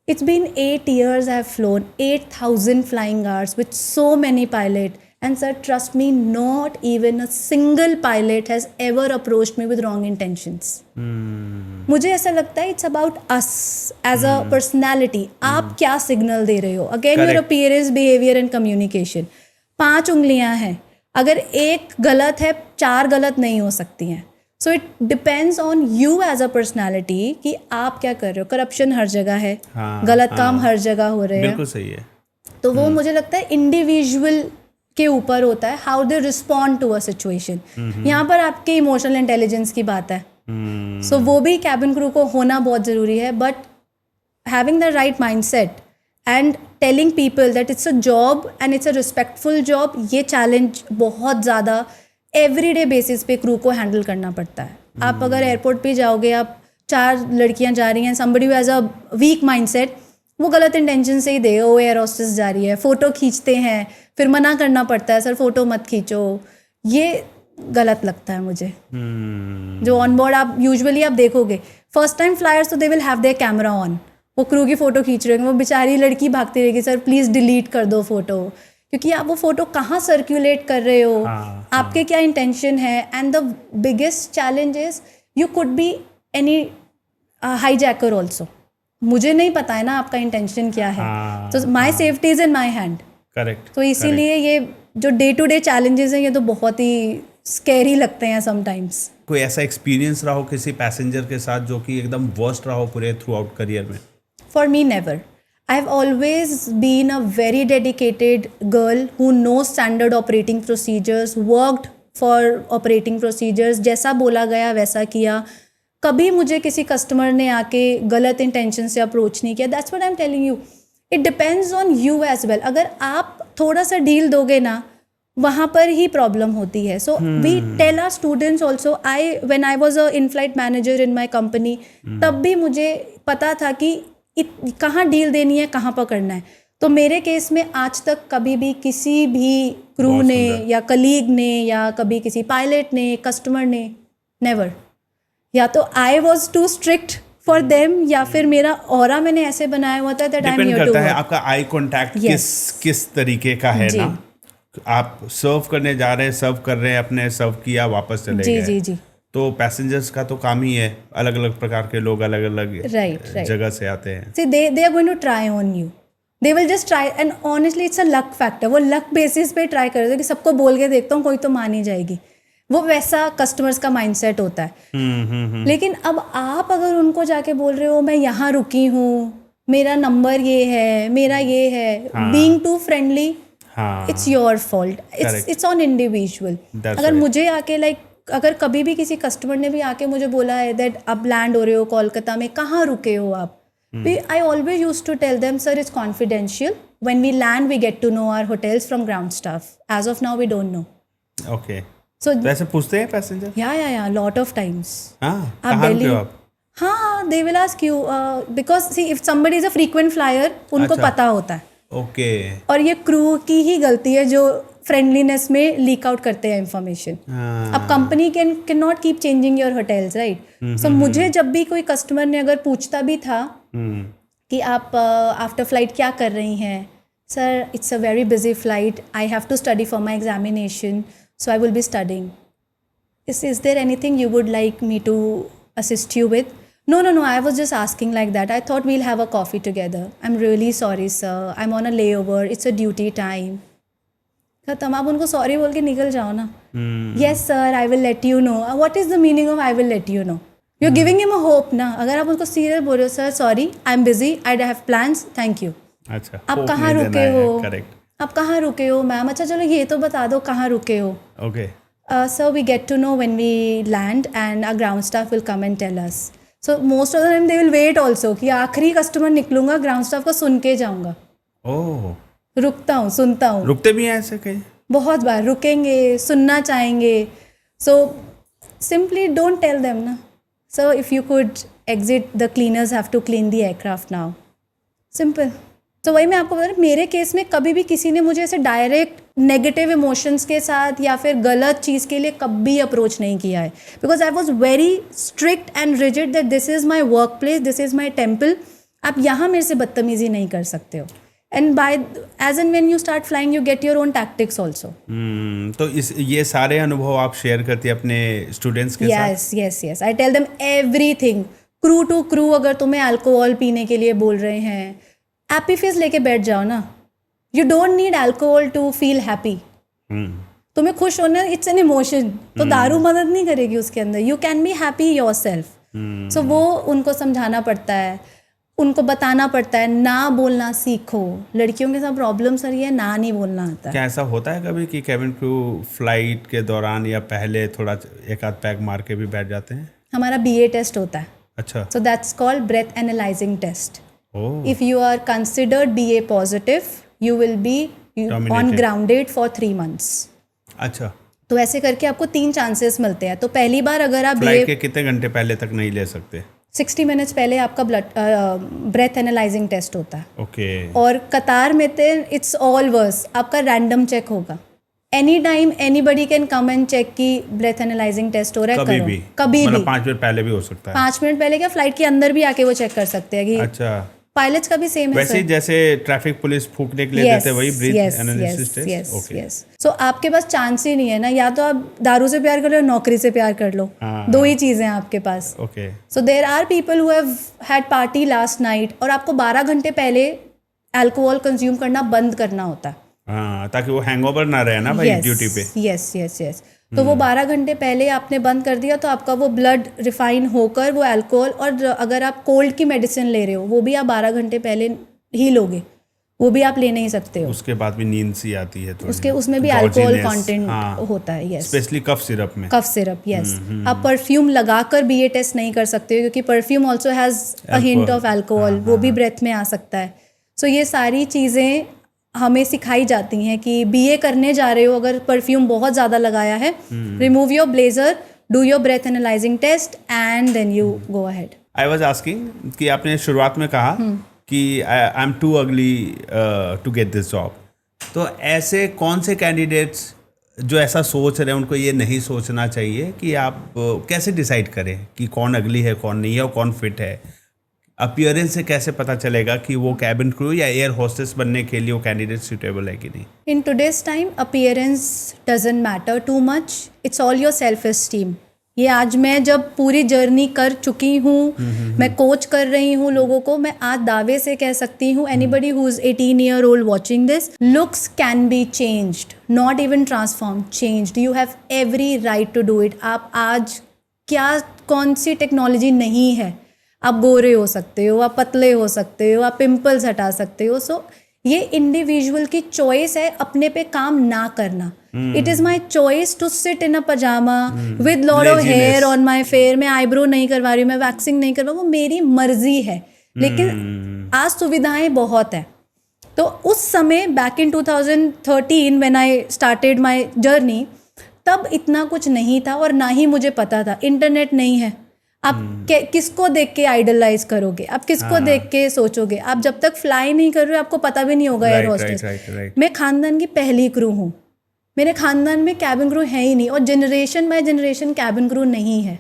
It's been 8 years I have flown, 8,000 flying hours with so many pilots. And sir, trust me, not even a single pilot has ever approached me with wrong intentions. मुझे ऐसा लगता है it's about us as a personality. आप क्या signal दे रहे हो? Again, your appearance, behavior and communication. 5 उंगलियां हैं, अगर एक गलत है 4 गलत नहीं हो सकती हैं। So it depends on you as a personality कि आप क्या कर रहे हो। करप्शन हर जगह है, गलत काम हर जगह हो रहे हैं, बिल्कुल सही है। तो वो मुझे लगता है इंडिविजुअल के ऊपर होता है, how they respond to a situation. यहाँ पर आपके इमोशनल इंटेलिजेंस की बात है, सो वो भी कैबिन क्रू को होना बहुत ज़रूरी है, but having the right mindset and telling people that it's a job and it's a respectful job, ये चैलेंज बहुत ज़्यादा एवरीडे बेसिस पे क्रू को हैंडल करना पड़ता है। आप अगर एयरपोर्ट पे जाओगे, आप 4 लड़कियां जा रही हैं, somebody who has a weak mindset, वो गलत इंटेंशन से ही दे, ओ एयर होस्टेस जा रही है, फ़ोटो खींचते हैं, फिर मना करना पड़ता है, सर फ़ोटो मत खींचो, ये गलत लगता है मुझे। जो ऑन बोर्ड आप यूजुअली आप देखोगे फर्स्ट टाइम फ्लायर्स, तो they will have their camera on, वो क्रू की फ़ोटो खींच रहे होंगे, वो बेचारी लड़की भागती रहेगी, सर प्लीज़ डिलीट कर दो फ़ोटो, क्योंकि आप वो फ़ोटो कहाँ सर्कुलेट कर रहे हो, आपके क्या इंटेंशन है। And the biggest challenge is you could be any hijacker also. मुझे नहीं पता है ना आपका इंटेंशन क्या है, तो my safety is in my hand. Correct. तो इसीलिए ये जो डे टू डे चैलेंजेस हैं, ये तो बहुत ही स्कैरी लगते हैं समटाइम्स। कोई ऐसा एक्सपीरियंस रहा हो किसी पैसेंजर के साथ जो कि एकदम वर्स्ट रहा हो पूरे थ्रू आउट करियर में? For me, never. I've always been a very dedicated girl who knows standard operating procedures, worked for operating procedures, जैसा बोला गया वैसा किया। कभी मुझे किसी कस्टमर ने आके गलत इंटेंशन से अप्रोच नहीं किया। That's what I'm telling you. It depends on you as well. अगर आप थोड़ा सा डील दोगे ना, वहाँ पर ही प्रॉब्लम होती है. So we tell our students also. When I was a in flight manager in my company, तब भी मुझे पता था कि कहाँ डील देनी है, कहाँ पकड़ना है. तो मेरे केस में आज तक कभी भी किसी भी क्रू बहुत ने सुंदर. या कलीग ने या कभी किसी पायलट ने, कस्टमर ने, नेवर. या तो I was too strict for them या फिर मेरा ऑरा मैंने ऐसे बनाया हुआ था that I am depend here to करता है वर्क. आपका आई कांटेक्ट Yes. किस तरीके का है जी. ना. आप सर्व करने जा रहे हैं, सर्व कर रहे हैं, अपने सर्व किया, वापस चले जी गए. जी जी. तो पैसेंजर्स का तो काम ही है, अलग अलग प्रकार के लोग अलग अलग Right. जगह से आते हैं. See, they are going to try on you. They will just try, and honestly it's a luck factor. वो luck basis पे ट्राई करते हैं कि सबको बोल के देखता हूँ, कोई तो मान ही जाएगी. वो वैसा कस्टमर्स का माइंडसेट होता है. लेकिन अब आप अगर उनको जाके बोल रहे हो मैं यहाँ रुकी हूँ, मेरा नंबर ये है, मेरा ये है, बीइंग टू फ्रेंडली, हाँ, it's your fault. Correct. It's on individual. That's अगर right. मुझे आके अगर कभी भी किसी कस्टमर ने भी आके मुझे बोला है दैट आप लैंड हो रहे हो कोलकाता में, कहाँ रुके हो आप, I always use to tell them sir it's confidential. When we land we get to know our hotels from ground staff. As of now we don't know. Okay. So तो ऐसे पूछते हैं पैसेंजर? या लॉट ऑफ टाइम्स. हाँ, आप कहाँ रुके दिल्ली, हो आप? हाँ they will ask you because see if somebody is a frequent flyer, उनको अच्छा. पता होता है. ओके. और ये क्रू की ही गलती है जो फ्रेंडलीनेस में लीक आउट करते हैं इंफॉर्मेशन. अब company can not keep changing your hotels, right. So मुझे जब भी कोई कस्टमर ने अगर पूछता भी था कि आप आफ्टर फ्लाइट क्या कर रही हैं, sir it's a very busy flight, I have to study for my examination, so I will be studying. Is there anything you would like me to assist you with? No, I was just asking like that. I thought we'll have a coffee together. I'm really sorry, sir. I'm on a layover. It's a duty time. खत्म. आप उनको sorry बोल के निकल जाओ ना. Yes, sir. I will let you know. What is the meaning of I will let you know? You're giving him a hope ना. अगर आप उनको सीरियस बोल रहे हो, sir, sorry, I'm busy. I have plans. Thank you. अच्छा. आप कहाँ रुके हो? करेक्ट. आप कहाँ रुके हो, मैम? अच्छा चलो ये तो बता दो कहाँ रुके हो. Okay. So we get to know when we land, and our ground staff will come and tell us. So most of the time they will wait also कि आखिरी कस्टमर निकलूंगा, ग्राउंड स्टाफ को सुन के जाऊंगा. ओह. रुकता हूँ, सुनता हूँ. रुकते भी हैं ऐसे कहीं? बहुत बार रुकेंगे, सुनना चाहेंगे. So simply don't tell them ना. So if you could exit, the cleaners have to clean the aircraft now. Simple. तो वही मैं आपको बता रही हूँ, मेरे केस में कभी भी किसी ने मुझे ऐसे डायरेक्ट नेगेटिव इमोशंस के साथ या फिर गलत चीज़ के लिए कभी अप्रोच नहीं किया है. Because I was very strict and rigid that this is my work place, this is my temple. आप यहाँ मेरे से बदतमीजी नहीं कर सकते हो. And by as and when you start flying you get your own tactics also. तो ये सारे अनुभव आप शेयर करती है अपने स्टूडेंट्स के साथ? Yes. I tell them everything. Crew to crew अगर तुम्हें अल्कोहल पीने के लिए बोल रहे हैं, हैप्पी फेस लेके बैठ जाओ ना. You don't need alcohol to feel happy. तुम्हें खुश होना, इट्स एन इमोशन. तो दारू मदद नहीं करेगी उसके अंदर. You can be happy yourself. So वो उनको समझाना पड़ता है, उनको बताना पड़ता है. ना बोलना सीखो. लड़कियों के साथ प्रॉब्लम सर ये ना नहीं बोलना आता है. क्या ऐसा होता है कभी कि केबिन क्रू फ्लाइट के दौरान या पहले थोड़ा एक आध पैक मार के भी बैठ जाते हैं? हमारा BA टेस्ट होता है. अच्छा. So that's called breath analysing test. Oh. If you are considered BA positive, you will be on Terminated. grounded for 3 months. अच्छा. तो ऐसे करके आपको 3 चांसेस मिलते हैं. तो पहली बार अगर आप फ्लाइट BA के कितने घंटे पहले तक नहीं ले सकते? 60 मिनट्स पहले आपका ब्रेथ एनालाइजिंग टेस्ट होता है. ओके. और कतार में तो इट्स ऑल वर्स. आपका रैंडम चेक होगा. Any time anybody can come and check की ब्रेथ एनालाइजिंग टेस्ट हो रहा है. कभी करो. भी? कभी मतलब भी. 5 मिनट पहले भी हो सकता है? 5 मिनट पहले क्या, फ्लाइट के अंदर भी आके वो चेक कर सकते हैं कि अच्छा. पायलट्स का भी सेम है. वैसे ही जैसे ट्रैफिक पुलिस फूकने के लिए देते हैं, वही ब्रीथ एनालिसिस टेस्ट? ओके. सो आपके पास चांस ही नहीं है ना. या तो आप दारू से प्यार कर लो, नौकरी से प्यार कर लो. दो ही चीजें हैं आपके पास. Okay. So there are people who have had party last night और आपको 12 घंटे पहले अल्कोहल कंज्यूम करना बंद करना होता है. हाँ, ताकि वो हैंगओवर ना रहे ना भाई ड्यूटी पे. यस. तो वो 12 घंटे पहले आपने बंद कर दिया तो आपका वो ब्लड रिफाइन होकर वो अल्कोहल, और अगर आप कोल्ड की मेडिसिन ले रहे हो वो भी आप 12 घंटे पहले ही लोगे. वो भी आप ले नहीं सकते हो. उसके बाद भी नींद सी आती है थोड़ी. उसमें भी अल्कोहल कंटेंट होता है. यस. स्पेशली कफ सिरप में. Cough syrup. यस. आप परफ्यूम लगाकर BA टेस्ट नहीं कर सकते हो क्योंकि perfume also has a hint of alcohol. वो भी ब्रेथ में आ सकता है. सो ये सारी चीज़ें हमें सिखाई जाती हैं कि बीए करने जा रहे हो, अगर परफ्यूम बहुत ज़्यादा लगाया है, remove your blazer, do your breath analysing test and then you go ahead. I was asking कि आपने शुरुआत में कहा कि I am too ugly to get this job, तो ऐसे कौन से कैंडिडेट्स जो ऐसा सोच रहे हैं उनको ये नहीं सोचना चाहिए कि आप कैसे डिसाइड करें कि कौन अगली है, कौन नहीं है और कौन फिट है? अपीयरेंस से कैसे पता चलेगा कि वो कैबिन क्रू या एयर होस्टेस बनने के लिए वो कैंडिडेट सूटेबल है कि नहीं? In today's time, appearance doesn't matter too much. It's all your self-esteem. ये आज मैं जब पूरी जर्नी कर चुकी हूँ, मैं कोच कर रही हूँ लोगों को, मैं आज दावे से कह सकती हूँ, anybody who is 18-year-old watching this, looks can be changed, not even transformed, changed. You have every right to do it. आप आज क्या कौन सी टेक्नोलॉजी नहीं है, आप गोरे हो सकते हो, आप पतले हो सकते हो, आप पिंपल्स हटा सकते हो। सो ये इंडिविजुअल की चॉइस है अपने पे काम ना करना। It is my choice to sit in a pyjama with lot of hair on my fair, मैं आईब्रो नहीं करवा रही हूँ, मैं वैक्सिंग नहीं करवा, वो मेरी मर्जी है। लेकिन आज सुविधाएं बहुत है। तो उस समय back in 2013 when I started my journey, तब इतना कुछ नहीं था और ना ही मुझे पता था। इंटरनेट नहीं है, आप किसको देख के आइडलाइज करोगे, आप किसको देख के सोचोगे? आप जब तक फ्लाई नहीं कर रहे हो आपको पता भी नहीं होगा एयर होस्टेस। मैं खानदान की पहली क्रू हूँ, मेरे खानदान में कैबिन क्रू है ही नहीं और generation by generation cabin crew नहीं है।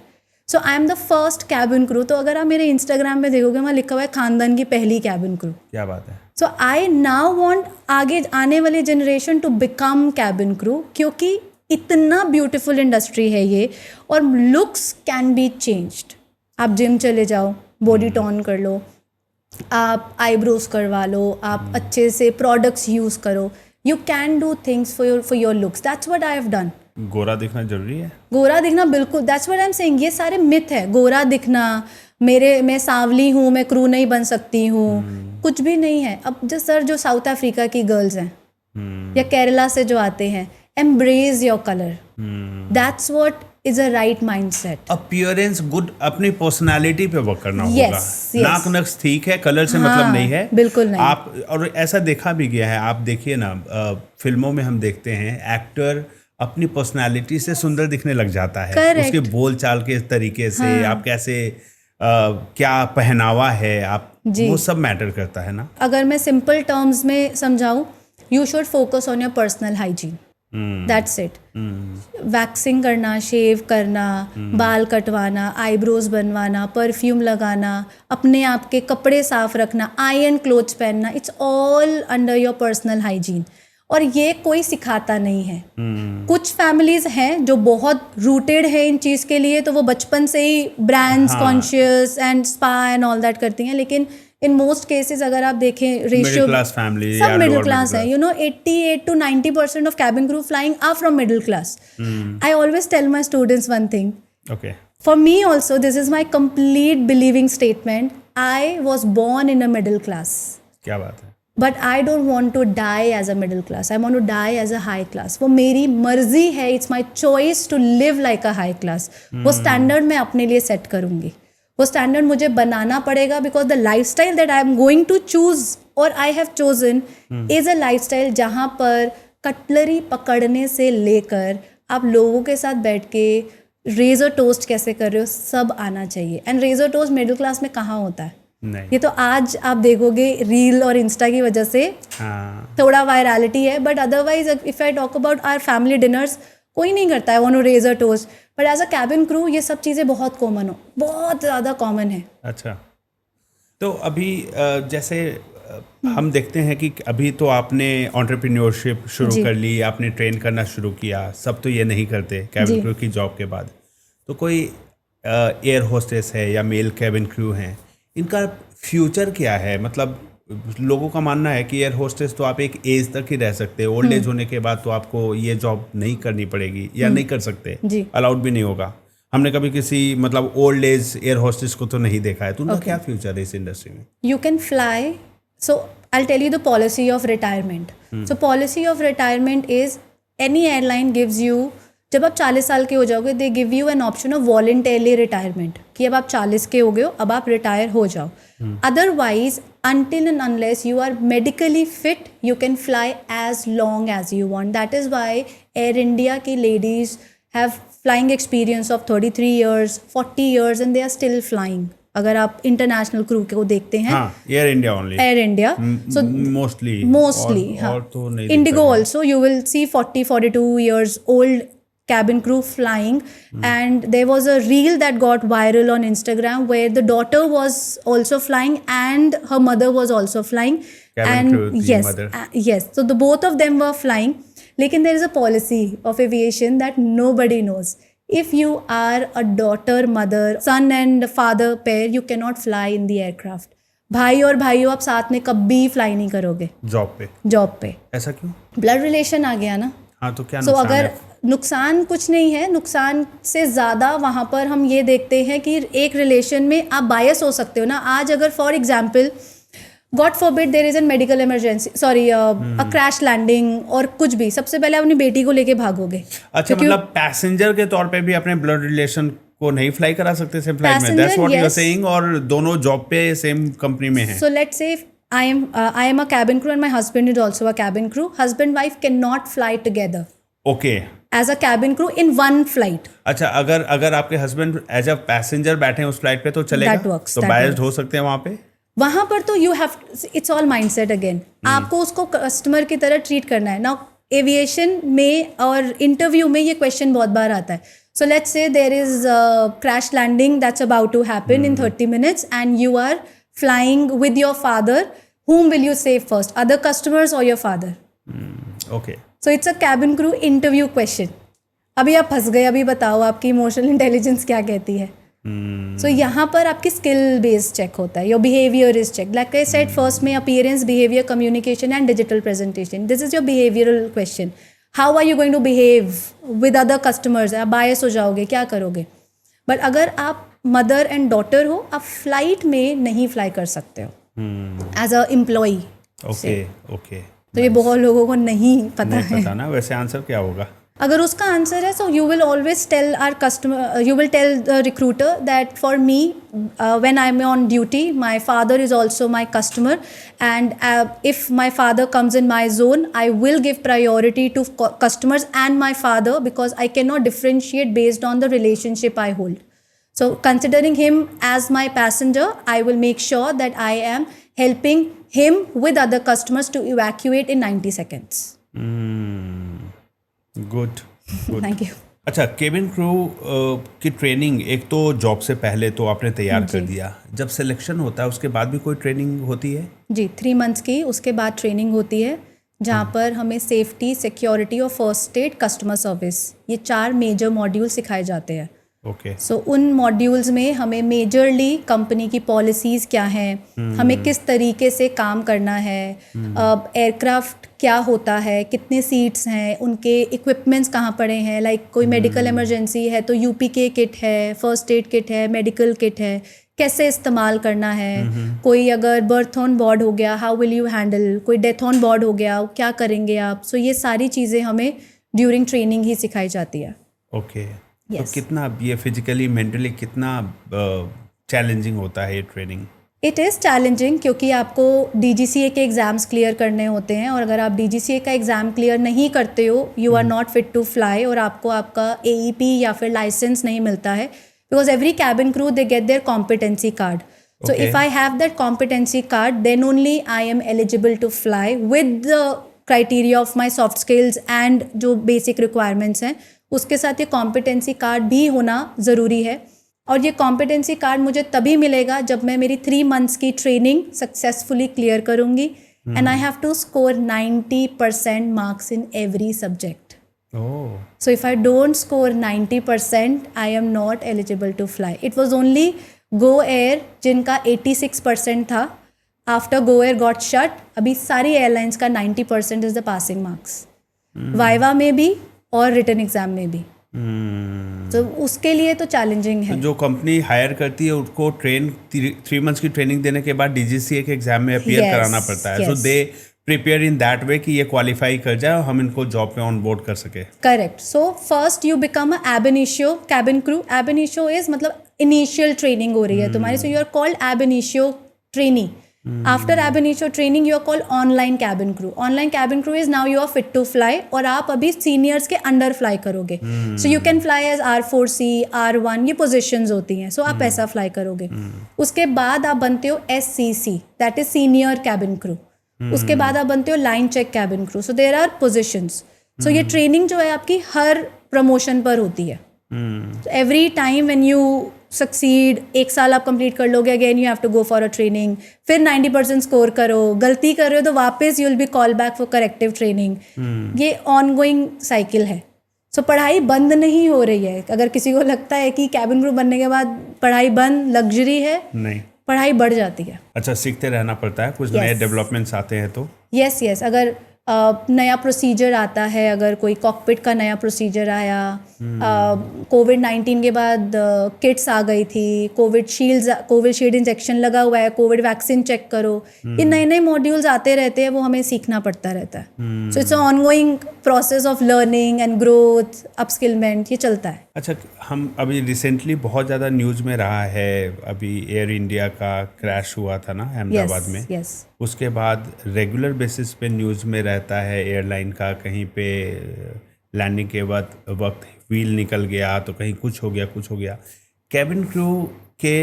So I am the first cabin crew. तो अगर आप मेरे इंस्टाग्राम में देखोगे वहाँ लिखा हुआ है खानदान की पहली कैबिन क्रू। क्या बात है। सो आई नाउ वांट आगे आने वाली generation to become cabin crew, क्योंकि इतना ब्यूटीफुल इंडस्ट्री है ये और लुक्स कैन बी चेंज्ड। आप जिम चले जाओ, बॉडी टोन कर लो, आप आईब्रोज करवा लो, आप अच्छे से प्रोडक्ट्स यूज़ करो। You can do things for your looks. That's what I have done. गोरा दिखना जरूरी है? गोरा दिखना बिल्कुल, that's what I am saying. ये सारे मिथ है। गोरा दिखना, मैं सांवली हूँ, मैं क्रू नहीं बन सकती हूँ, कुछ भी नहीं है। अब जो साउथ अफ्रीका की गर्ल्स हैं या केरला से जो आते हैं, embrace your color. That's what is a right mindset. Appearance good, अपनी पर्सनालिटी पे वर्क करना होगा। yes. नाक नक्श ठीक है, कलर से मतलब नहीं है, बिल्कुल नहीं। आप और ऐसा देखा भी गया है। आप देखिए ना, फिल्मों में हम देखते हैं एक्टर अपनी पर्सनालिटी से सुंदर दिखने लग जाता है। Correct. उसके बोल चाल के तरीके से, आप कैसे क्या पहनावा है, आप वो सब मैटर करता है ना। अगर मैं सिंपल टर्म्स में समझाऊं, you should focus on your personal hygiene. That's it. Waxing करना, शेव करना, बाल कटवाना, आईब्रोज बनवाना, परफ्यूम लगाना, अपने आप के कपड़े साफ रखना, आयरन क्लोथ्स पहनना, it's all under your personal hygiene. और ये कोई सिखाता नहीं है। कुछ फैमिलीज हैं जो बहुत रूटेड है इन चीज़ के लिए, तो वो बचपन से ही brands conscious and spa and all that करती हैं। लेकिन इन मोस्ट केसेस अगर आप देखें रेशियो, सब मिडिल क्लास है। 88 to 90% of cabin crew flying are from middle class. I always tell my students one thing, for me also this is my complete believing statement, I was born in a middle class. क्या बात है। But I don't want to die as a middle class. I want to die as a high class. वो मेरी मर्जी है, it's my choice to live like a high class. वो standard मैं अपने लिए सेट करूँगी, वो स्टैंडर्ड मुझे बनाना पड़ेगा, because the lifestyle that I am going to choose और I have chosen is a lifestyle जहाँ पर कटलरी पकड़ने से लेकर आप लोगों के साथ बैठ के रेजर टोस्ट कैसे कर रहे हो सब आना चाहिए। And raise a toast middle class में कहाँ होता है? नहीं। ये तो आज आप देखोगे रील और इंस्टा की वजह से थोड़ा वायरलिटी है, but otherwise if I talk about our family dinners, कोई नहीं करता है वो raise a toast. But as a cabin crew ये सब चीज़ें बहुत कॉमन हो, बहुत ज़्यादा कॉमन है। अच्छा, तो अभी जैसे हम देखते हैं कि अभी तो आपने एंटरप्रेन्योरशिप शुरू कर ली, आपने ट्रेन करना शुरू किया, सब तो ये नहीं करते कैबिन क्रू की जॉब के बाद। तो कोई एयर होस्टेस है या मेल कैबिन क्रू हैं, इनका फ्यूचर क्या है? मतलब लोगों का मानना है कि एयर होस्टेस तो आप एक एज तक ही रह सकते हैं, ओल्ड एज होने के बाद तो आपको ये जॉब नहीं करनी पड़ेगी या नहीं कर सकते, अलाउड भी नहीं होगा। हमने कभी किसी मतलब ओल्ड एज एयर होस्टेस को तो नहीं देखा है। तो उनका क्या फ्यूचर है इस इंडस्ट्री में? You can fly, so I tell you the policy of retirement. So policy of retirement is any airline gives you जब आप 40 साल के हो जाओगे they give you an option of voluntarily retirement कि अब आप 40 के हो गए हो, अब आप रिटायर हो जाओ. Otherwise until and unless you are medically fit you can fly as long as you want. That is why Air India ki ladies have flying experience of 33 years 40 years and they are still flying. अगर आप international crew को देखते हैं, Air India only, Air India, so mostly हाँ, IndiGo also you will see 40-42 years old cabin crew flying. And there was a reel that got viral on Instagram where the daughter was also flying and her mother was also flying. Cabin crew, the yes, mother. Yes, so the both of them were flying. Lekin there is a policy of aviation that nobody knows. If you are a daughter, mother, son and father pair, you cannot fly in the aircraft. भाई और भाइयों आप साथ में कभी fly नहीं करोगे job पे. ऐसा क्यों? ब्लड रिलेशन आ गया ना. हाँ, तो क्या so, नुकसान अगर है? नुकसान कुछ नहीं है, नुकसान से ज़्यादा वहाँ पर हम ये देखते हैं कि एक रिलेशन में आप बायस हो सकते हो ना. आज अगर for example God forbid there is an medical emergency, sorry a crash landing और कुछ भी, सबसे पहले अपनी बेटी को लेके भागोगे. अच्छा, मतलब पैसेंजर के तौर पे भी अपने ब्लड रिलेशन को नहीं फ्लाई करा सकते सेम फ्लाइट में? That's what you are saying. और दोनों जॉब पे सेम कंपनी में हैं. So let's say I am a cabin crew and my husband is also a cabin crew. Husband wife cannot fly together. Okay. As a cabin crew in one flight. अच्छा, अगर आपके husband as a passenger बैठे हैं उस flight पे तो चलेगा? That works. तो बायस्ड हो सकते हैं वहाँ पर तो you have, it's all mindset again. आपको उसको कस्टमर की तरह ट्रीट करना है ना. एविएशन में और इंटरव्यू में ये क्वेश्चन बहुत बार आता है. So let's say there is crash landing that's about to happen in 30 minutes and you are flying with your father. Whom will you save first, other customers or your father? Okay. So it's a cabin crew interview question. अभी आप फंस गए, अभी बताओ आपकी emotional intelligence क्या कहती है. सो यहाँ पर आपकी स्किल बेस्ड चेक होता है. Your behaviour is check. Like I said first में appearance, behaviour, communication and digital presentation. This is your behavioural question. How are you going to behave with other customers? आप bias हो जाओगे, क्या करोगे? But अगर आप मदर एंड डॉटर हो, आप फ्लाइट में नहीं फ्लाई कर सकते हो एज अ एम्प्लॉई. ओके. तो ये बहुत लोगों को नहीं पता ना. वैसे आंसर क्या होगा अगर उसका आंसर है? So you will always tell our customer, you will tell the recruiter that for me when I am on duty my father is also my customer and if my father comes in my zone I will give priority to customers and my father because I can not differentiate based on the relationship I hold. So considering him as my passenger, I will make sure that I am helping him with other customers to evacuate in 90 seconds. Good. Thank you. अच्छा, cabin crew की training एक तो job से पहले तो आपने तैयार कर दिया. जब सिलेक्शन होता है उसके बाद भी कोई ट्रेनिंग होती है? जी, 3 months की उसके बाद ट्रेनिंग होती है जहाँ पर हमें सेफ्टी, सिक्योरिटी और फर्स्ट एड, कस्टमर सर्विस, ये 4 मेजर मॉड्यूल सिखाए जाते हैं. ओके. सो उन मॉड्यूल्स में हमें मेजरली कंपनी की पॉलिसीज़ क्या हैं, हमें किस तरीके से काम करना है, एयरक्राफ्ट क्या होता है, कितने सीट्स हैं, उनके इक्विपमेंट्स कहाँ पड़े हैं. लाइक कोई मेडिकल इमरजेंसी है तो यूपीके किट है, फर्स्ट एड किट है, मेडिकल किट है, कैसे इस्तेमाल करना है. कोई अगर बर्थ ऑन बोर्ड हो गया, हाउ विल यू हैंडल. कोई डेथ ऑन बोर्ड हो गया, क्या करेंगे आप. सो ये सारी चीज़ें हमें ड्यूरिंग ट्रेनिंग ही सिखाई जाती है. ओके. तो कितना ये फिजिकली, मेंटली कितना चैलेंजिंग होता है ये ट्रेनिंग? इट इज़ चैलेंजिंग क्योंकि आपको DGCA के एग्ज़ाम्स क्लियर करने होते हैं और अगर आप DGCA का एग्ज़ाम क्लियर नहीं करते हो, you are not fit to fly और आपको आपका AEP या फिर लाइसेंस नहीं मिलता है. Because every cabin crew they get their competency card. So if I have that competency card, then only I am eligible to fly with the criteria of my soft skills and जो basic requirements हैं, उसके साथ ये competency card भी होना ज़रूरी है. और ये कॉम्पिटेंसी कार्ड मुझे तभी मिलेगा जब मैं मेरी 3 months की ट्रेनिंग सक्सेसफुली क्लियर करूँगी. And I have to score 90% marks in every subject. So if I don't score 90%, I am not eligible to fly. It was only Go Air जिनका 86% था. After Go Air got shut, अभी सारी airlines का 90% is the passing marks, viva में भी और written exam में भी. तो उसके लिए तो चैलेंजिंग है. जो कंपनी हायर करती है उसको 3 months की ट्रेनिंग देने के बाद DGCA के एग्जाम में अपीयर कराना पड़ता है. So they prepare in that way कि ये क्वालिफाई कर जाए और हम इनको जॉब पे ऑन बोर्ड कर सके. Correct. So first you become a ab initio cabin crew. Ab initio is मतलब इनिशियल ट्रेनिंग हो रही है तुम्हारी. So you are called ab initio trainee. After ab initio training you are called online cabin crew. Online cabin crew is now you are fit to fly और आप अभी seniors के under fly करोगे. So you can fly as R4C, R1, ये positions होती हैं. सो आप ऐसा फ्लाई करोगे. उसके बाद आप बनते हो SCC, that is senior cabin crew. उसके बाद आप बनते हो line check cabin crew. So there are positions. So ये ट्रेनिंग जो है आपकी हर प्रमोशन पर होती है. Every time when you succeed, 1 साल आप कंप्लीट कर लोगे, again you have to go for a training. फिर 90% स्कोर करो, गलती कर रहे हो तो वापस you will be call back for corrective training. ये ऑन गोइंग साइकिल है. सो पढ़ाई बंद नहीं हो रही है. अगर किसी को लगता है कि कैबिन क्रू बनने के बाद पढ़ाई बंद, लग्जरी है, नहीं, पढ़ाई बढ़ जाती है. अच्छा, सीखते रहना पड़ता है. कुछ नए डेवलपमेंट्स आते हैं तो यस. अगर नया प्रोसीजर आता है, अगर कोई कॉकपिट का नया प्रोसीजर आया, कोविड-19 के बाद किट्स आ गई थी, कोविड शील्ड इंजेक्शन लगा हुआ है, कोविड वैक्सीन चेक करो, ये नए नए मॉड्यूल्स आते रहते हैं, वो हमें सीखना पड़ता रहता है. So it's ongoing process of learning and growth, upskillment, ये चलता है. अच्छा, हम अभी रिसेंटली बहुत ज़्यादा न्यूज़ में रहा है, अभी एयर इंडिया का क्रैश हुआ था ना अहमदाबाद में. यस. उसके बाद रेगुलर बेसिस पे न्यूज़ में रहता है एयरलाइन का, कहीं पे लैंडिंग के वक्त व्हील निकल गया तो कहीं कुछ हो गया. कैबिन क्रू के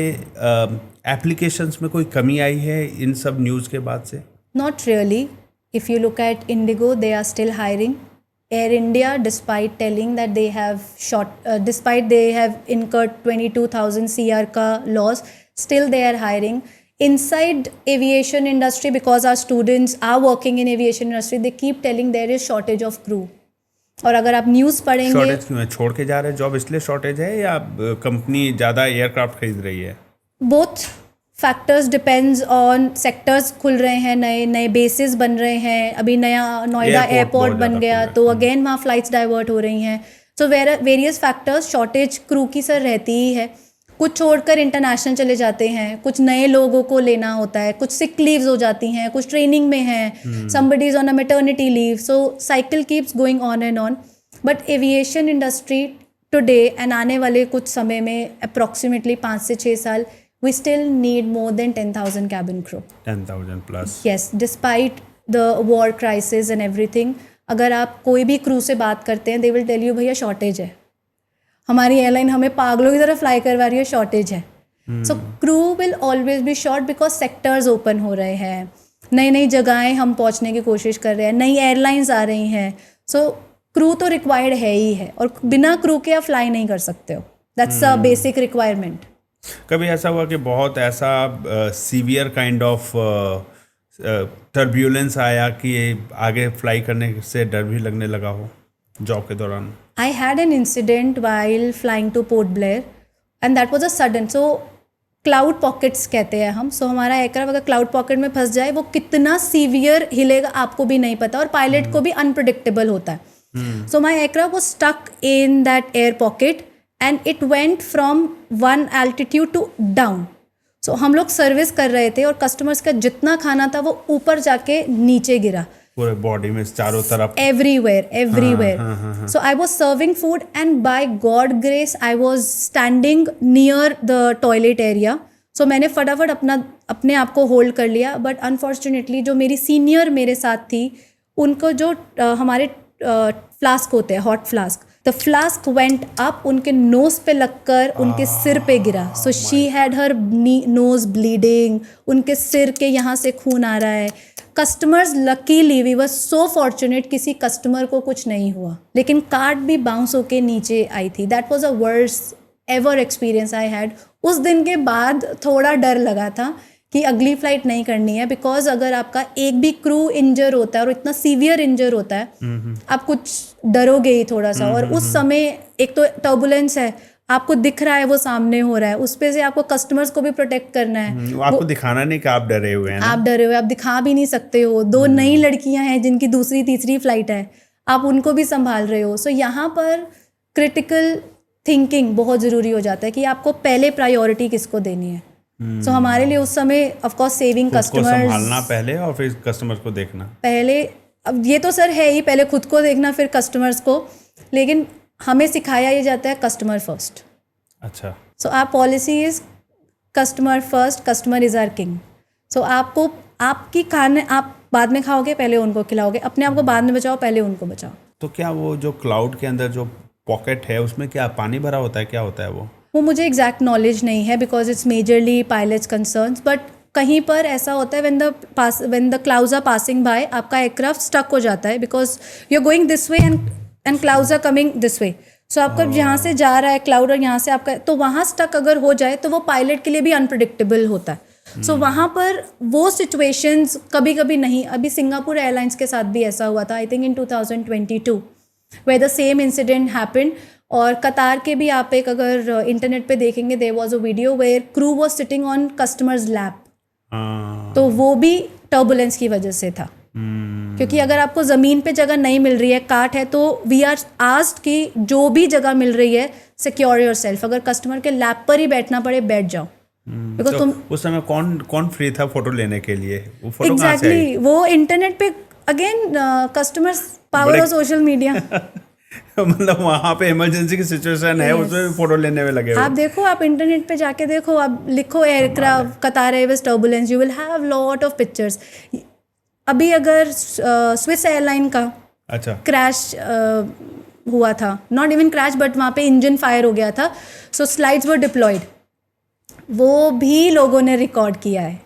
एप्लीकेशंस में कोई कमी आई है इन सब न्यूज़ के बाद से? Not really. If you look at Indigo, they are still hiring. Air India, despite telling that they have despite they have incurred 22,000 CR ka loss, still they are hiring. Inside aviation industry, because our students are working in aviation industry, they keep telling there is shortage of crew. और अगर आप news पढ़ेंगे, shortage क्यों है? छोड़ के जा रहे हैं जॉब इसलिए शॉर्टेज है, या कंपनी ज़्यादा एयरक्राफ्ट खरीद रही है? Both factors depends on. Sectors खुल रहे हैं, नए नए बेसिस बन रहे हैं. अभी नया नोएडा एयरपोर्ट बन गया तो अगेन वहाँ फ्लाइट्स डाइवर्ट हो रही हैं. So various factors. Shortage crew की सर रहती ही है. कुछ छोड़कर इंटरनेशनल चले जाते हैं, कुछ नए लोगों को लेना होता है, कुछ सिक लीव्स हो जाती हैं, कुछ ट्रेनिंग में हैं, somebody is on a maternity leave. So cycle keeps going on and on. But aviation industry today and आने वाले कुछ समय में अप्रॉक्सीमेटली 5 से 6 साल, we still need more than 10,000 cabin crew. 10,000 plus. Yes, despite the war crisis and everything. अगर आप कोई भी क्रू से बात करते हैं, they will tell you भैया शॉर्टेज है, हमारी एयरलाइन हमें पागलों की तरह फ्लाई करवा रही है, शॉर्टेज है. So crew will always be short because sectors open हो रहे हैं, नई नई जगहें हम पहुंचने की कोशिश कर रहे हैं, नई एयरलाइंस आ रही हैं. सो क्रू तो रिक्वायर्ड है ही है, और बिना क्रू के आप फ्लाई नहीं कर सकते हो. That's a basic requirement. कभी ऐसा हुआ कि बहुत ऐसा सीवियर काइंड ऑफ टर्ब्यूलेंस आया कि आगे फ्लाई करने से डर भी लगने लगा हो जॉब के दौरान? I had an incident while flying to Port Blair and that was a sudden. So cloud pockets कहते हैं हम. So हमारा एयरक्राफ्ट अगर क्लाउड पॉकेट में फंस जाए, वो कितना सीवियर हिलेगा आपको भी नहीं पता, और पायलट को भी अनप्रिडिक्टेबल होता है. So my aircraft was stuck in that air pocket and it went from one altitude to down. So हम लोग सर्विस कर रहे थे और कस्टमर्स का जितना खाना था वो ऊपर जाके नीचे गिरा, पूरे बॉडी में चारों तरफ, everywhere. So I was serving food and by God grace I was standing near the toilet area. So मैंने फटाफट अपने आप को होल्ड कर लिया. बट अनफॉर्चुनेटली जो मेरी सीनियर मेरे साथ थी, उनको जो हमारे फ्लास्क होते हैं, hot flask, the flask went up, उनके नोज पे लगकर उनके सिर पे गिरा. So she had her nose bleeding, उनके सिर के यहाँ से खून आ रहा है. Customers, luckily we were so fortunate, किसी कस्टमर को कुछ नहीं हुआ, लेकिन कार्ड भी बाउंस होके नीचे आई थी. That was a worst ever experience I had. उस दिन के बाद थोड़ा डर लगा था कि अगली फ्लाइट नहीं करनी है, बिकॉज अगर आपका एक भी क्रू इंजर होता है और इतना सीवियर इंजर होता है, आप कुछ डरोगे ही थोड़ा सा. और उस समय एक तो टर्बुलेंस है, आपको दिख रहा है वो सामने हो रहा है, उस पे से आपको कस्टमर्स को भी प्रोटेक्ट करना है. आपको दिखाना नहीं कि आप डरे हुए हैं, आप डरे हुए, आप दिखा भी नहीं सकते हो. 2 नई लड़कियां हैं जिनकी दूसरी तीसरी फ्लाइट है, आप उनको भी संभाल रहे हो. सो यहाँ पर क्रिटिकल थिंकिंग बहुत ज़रूरी हो जाता है कि आपको पहले प्रायोरिटी किसको देनी है. सो हमारे लिए उस समय ऑफ कोर्स सेविंग उसको कस्टमर्स संभालना पहले और फिर कस्टमर को देखना। पहले, अब ये तो सर है ही, पहले खुद को देखना फिर कस्टमर्स को, लेकिन हमें सिखाया ये जाता है कस्टमर फर्स्ट। अच्छा। So our policy is customer first, customer is our king. So आपको आपकी खाने आप बाद में खाओगे, पहले उनको खिलाओगे, अपने आप को बाद में बचाओ, पहले उनको बचाओ। तो क्या वो जो क्लाउड के अंदर जो पॉकेट है उसमें क्या पानी भरा होता है, क्या होता है वो मुझे एग्जैक्ट नॉलेज नहीं है because it's majorly pilots concerns, but कहीं पर ऐसा होता है when the clouds are passing by, आपका एयरक्राफ्ट स्टक हो जाता है because you are going this way and clouds are coming this way. So आपका यहाँ से जा रहा है क्लाउड और यहाँ से आपका, तो वहाँ स्टक अगर हो जाए तो वो पायलट के लिए भी अनप्रडिक्टेबल होता है। सो वहाँ पर वो सिचुएशंस कभी कभी नहीं, अभी सिंगापुर एयरलाइंस के साथ भी ऐसा हुआ था, I think in 2022 where the same incident happened. और कतार के भी आप एक अगर इंटरनेट पे देखेंगे, there was a video where crew was sitting on customers lap, तो वो भी टर्बुलेंस की वजह से था। क्योंकि अगर आपको ज़मीन पे जगह नहीं मिल रही है, काट है, तो वी आर आस्क्ड कि जो भी जगह मिल रही है सिक्योर योरसेल्फ, अगर कस्टमर के लैप पर ही बैठना पड़े बैठ जाओ। बिकॉज तो तुम उस समय कौन फ्री था फोटो लेने के लिए? वो फोटो कहाँ से आई? एग्जैक्टली वो इंटरनेट पे again customers power of social media. मतलब वहाँ पे इमरजेंसी की सिचुएशन है, उसमें फोटो लेने में लगे हुए। आप देखो, आप इंटरनेट पे जाके देखो, आप लिखो एयरक्राफ्ट कतार Airways turbulence, you will have lot of pictures. अभी अगर स्विस एयरलाइन का अच्छा क्रैश हुआ था, नॉट इवन क्रैश बट वहाँ पे इंजन फायर हो गया था, सो स्लाइड्स वर डिप्लॉयड, वो भी लोगों ने रिकॉर्ड किया है।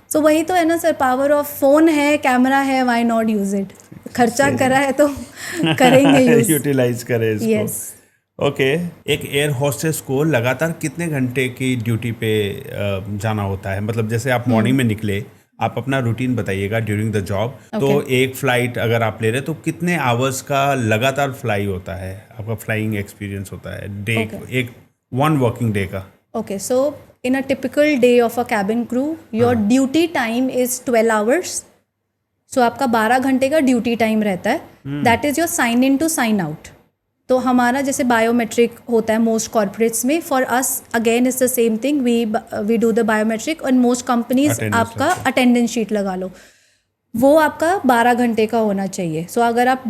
सो वही तो है ना सर, पावर ऑफ फोन है, कैमरा है, व्हाई नॉट यूज इट। खर्चा करा है तो करेंगे यूज, यूटिलाइज करें इसको। यस। ओके। एक एयर होस्टेस को लगातार कितने घंटे की ड्यूटी पे जाना होता है? मतलब जैसे आप मॉर्निंग में निकले, आप अपना रूटीन बताइएगा ड्यूरिंग द जॉब, तो एक फ्लाइट अगर आप ले रहे तो कितने आवर्स का लगातार फ्लाई होता है, आपका फ्लाइंग एक्सपीरियंस होता है डे, एक वन वर्किंग डे का? Okay, so in a typical day of a cabin crew, your duty time is 12 hours. So आपका 12 घंटे का ड्यूटी टाइम रहता है, that is your sign in to sign out. तो हमारा जैसे बायोमेट्रिक होता है मोस्ट कॉर्पोरेट्स में, for us again is the same thing, we do the biometric, और मोस्ट कंपनीज आपका अटेंडेंस शीट लगा लो, वो आपका 12 घंटे का होना चाहिए। सो अगर आप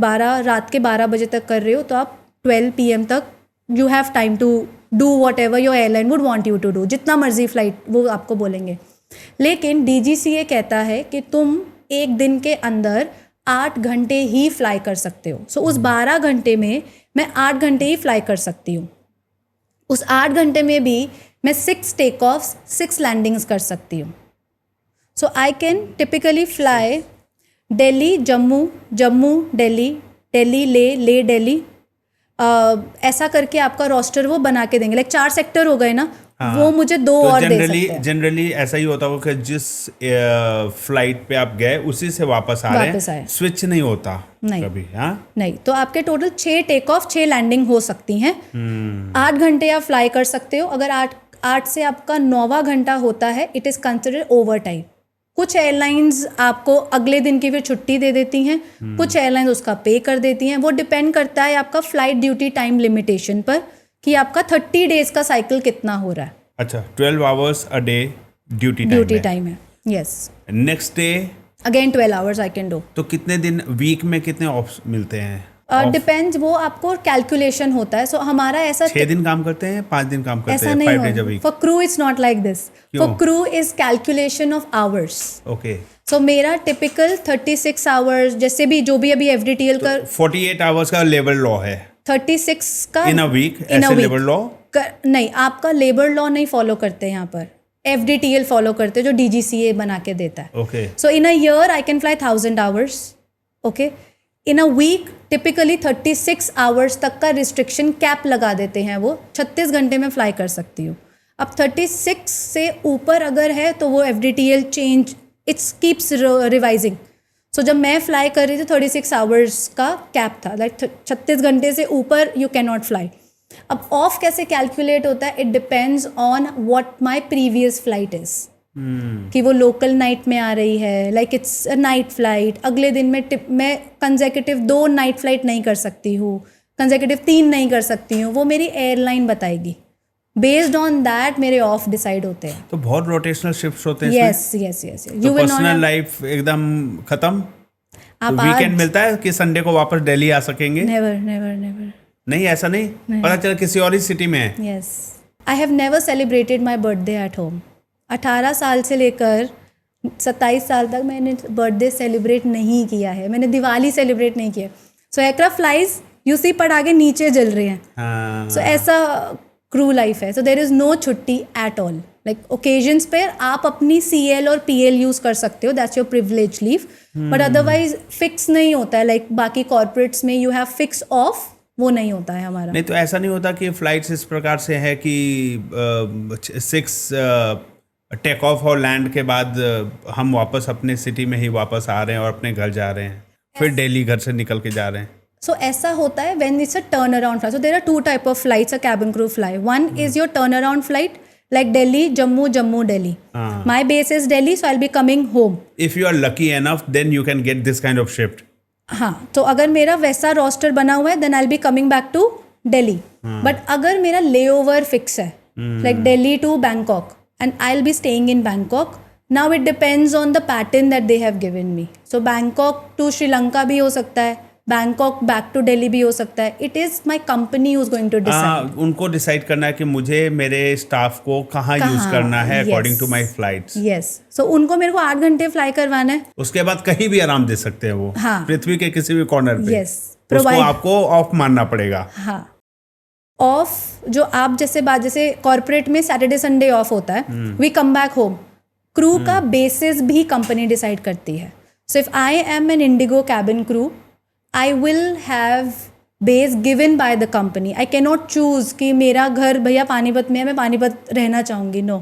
रात के 12 बजे तक कर रहे हो तो आप 12 PM तक you have time to do whatever your airline would want you to do, जितना मर्जी फ्लाइट वो आपको बोलेंगे। लेकिन DGCA कहता है कि तुम एक दिन के अंदर 8 घंटे ही फ्लाई कर सकते हो। सो उस 12 घंटे में मैं 8 घंटे ही फ्लाई कर सकती हूँ। उस 8 घंटे में भी मैं 6 टेक ऑफ्स 6 लैंडिंग्स कर सकती हूँ। So I can typically fly Delhi Jammu, Jammu Delhi, Delhi Leh Delhi, ऐसा करके आपका रोस्टर वो बना के देंगे। लाइक 4 सेक्टर हो गए ना, हाँ, वो मुझे 2 तो और दे सकते हैं। जनरली ऐसा ही होता होगा कि जिस फ्लाइट पे आप गए उसी से वापस आ रहे हैं, स्विच नहीं होता नहीं कभी? हाँ नहीं, तो आपके टोटल 6 टेक ऑफ 6 लैंडिंग हो सकती हैं। 8 घंटे आप फ्लाई कर सकते हो। अगर 8 से आपका 9वां घंटा होता है, it is considered over time. कुछ एयरलाइंस आपको अगले दिन की फिर छुट्टी दे देती हैं, कुछ एयरलाइंस उसका पे कर देती हैं। वो डिपेंड करता है आपका फ्लाइट ड्यूटी टाइम लिमिटेशन पर कि आपका 30 डेज का साइकिल कितना हो रहा है। अच्छा, 12 hours a day duty time है, yes. Next day again 12 hours I can do. तो कितने दिन वीक में कितने ऑफ मिलते हैं? डिपेंड्स, वो आपको कैलकुलेशन होता है। सो हमारा ऐसा 6 दिन काम करते हैं, 5 दिन काम करते ऐसा हैं, नहीं 5 days a हो। week? For crew it's not like this. For crew is calculation of hours. Okay. So मेरा टिपिकल 36 आवर्स, जैसे भी जो भी अभी FDTL का 48 आवर्स का लेबर लॉ है 36 का इन अ वीक, ऐसे लेबर लॉ नहीं, आपका लेबर लॉ नहीं फॉलो करते यहाँ पर, FDTL फॉलो करते हैं जो DGCA बना के देता है। Okay. So in a year I can fly 1000 hours. Okay, in a week typically 36 hours तक का रिस्ट्रिक्शन कैप लगा देते हैं, वो 36 घंटे में फ्लाई कर सकती हूँ। अब 36 से ऊपर अगर है तो वो FDTL change, it's keeps revising. So जब मैं फ्लाई कर रही थी 36 आवर्स का कैप था, लाइक 36 घंटे से ऊपर यू कैन नॉट फ्लाई। अब ऑफ कैसे कैलकुलेट होता है, it depends on what my previous flight is, कि वो लोकल नाइट में आ रही है, like it's a night flight. अगले दिन मैं कंसेक्यूटिव 2 नाइट फ्लाइट नहीं कर सकती हूँ, कंसेक्यूटिव 3 नहीं कर सकती हूँ, वो मेरी एयरलाइन बताएगी। बेस्ड ऑन दैट मेरे ऑफ डिसाइड होते हैं. तो बहुत रोटेशनल शिफ्ट्स होते हैं यस यस यस. तो you will not personal life एकदम खत्म. आप तो वीकेंड मिलता है कि संडे को वापस दिल्ली आ सकेंगे? Never never never. नहीं, ऐसा नहीं. पता चला किसी और ही सिटी में है. Yes. I have never celebrated my birthday at home. 18 साल से लेकर 27 साल तक मैंने बर्थडे सेलिब्रेट नहीं किया है. मैंने दिवाली सेलिब्रेट नहीं किया. सो एयरक्राफ्ट फ्लाइज यू सी पट आगे नीचे जल रहे हैं. हाँ. सो ऐसा क्रू लाइफ है. सो देर इज़ नो छुट्टी एट ऑल. लाइक ओकेजन्स पर आप अपनी CL और PL यूज़ कर सकते हो. That's your privilege leave. But otherwise fix नहीं होता है. लाइक बाकी कॉर्पोरेट्स में यू हैव फिक्स ऑफ, वो नहीं होता है हमारा. नहीं, तो ऐसा नहीं होता कि फ्लाइट्स इस प्रकार से है कि 6 टेक ऑफ और लैंड के बाद हम वापस अपने सिटी में ही वापस आ रहे हैं और अपने घर जा रहे हैं, फिर दिल्ली घर से निकल के जा रहे हैं. So ऐसा होता है when it's a turnaround flight. So there are 2 type of flights a cabin crew fly. One is your turnaround flight, like Delhi, Jammu, Delhi. My base is Delhi, so I'll be coming home. If you are lucky enough, then you can get this kind of shift. हाँ, तो अगर मेरा वैसा roster बना हुआ है then I'll be coming back to Delhi. But अगर मेरा layover fix है, like Delhi to Bangkok, and I'll be staying in Bangkok. Now it depends on the pattern that they have given me. So Bangkok to Sri Lanka भी हो सकता है, Bangkok back to Delhi भी हो सकता है. It is my company who is going to decide. उनको decide करना है कि मुझे मेरे स्टाफ को कहाँ यूज करना है according to my flights. Yes. So उनको मेरे को 8 घंटे फ्लाई करवाना है. उसके बाद कहीं भी आराम दे सकते हैं वो. हाँ. पृथ्वी के किसी भी कॉर्नर पे. यस. उसको आपको ऑफ मानना पड़ेगा. हाँ. ऑफ जो आप जैसे कॉर्पोरेट में सैटरडे संडे ऑफ होता है, we come back home. Crew का बेसिस भी कंपनी डिसाइड करती है. So if I am an IndiGo cabin crew, I will have base given by the company. I cannot choose कि मेरा घर भैया पानीपत में है, मैं पानीपत रहना चाहूँगी. No.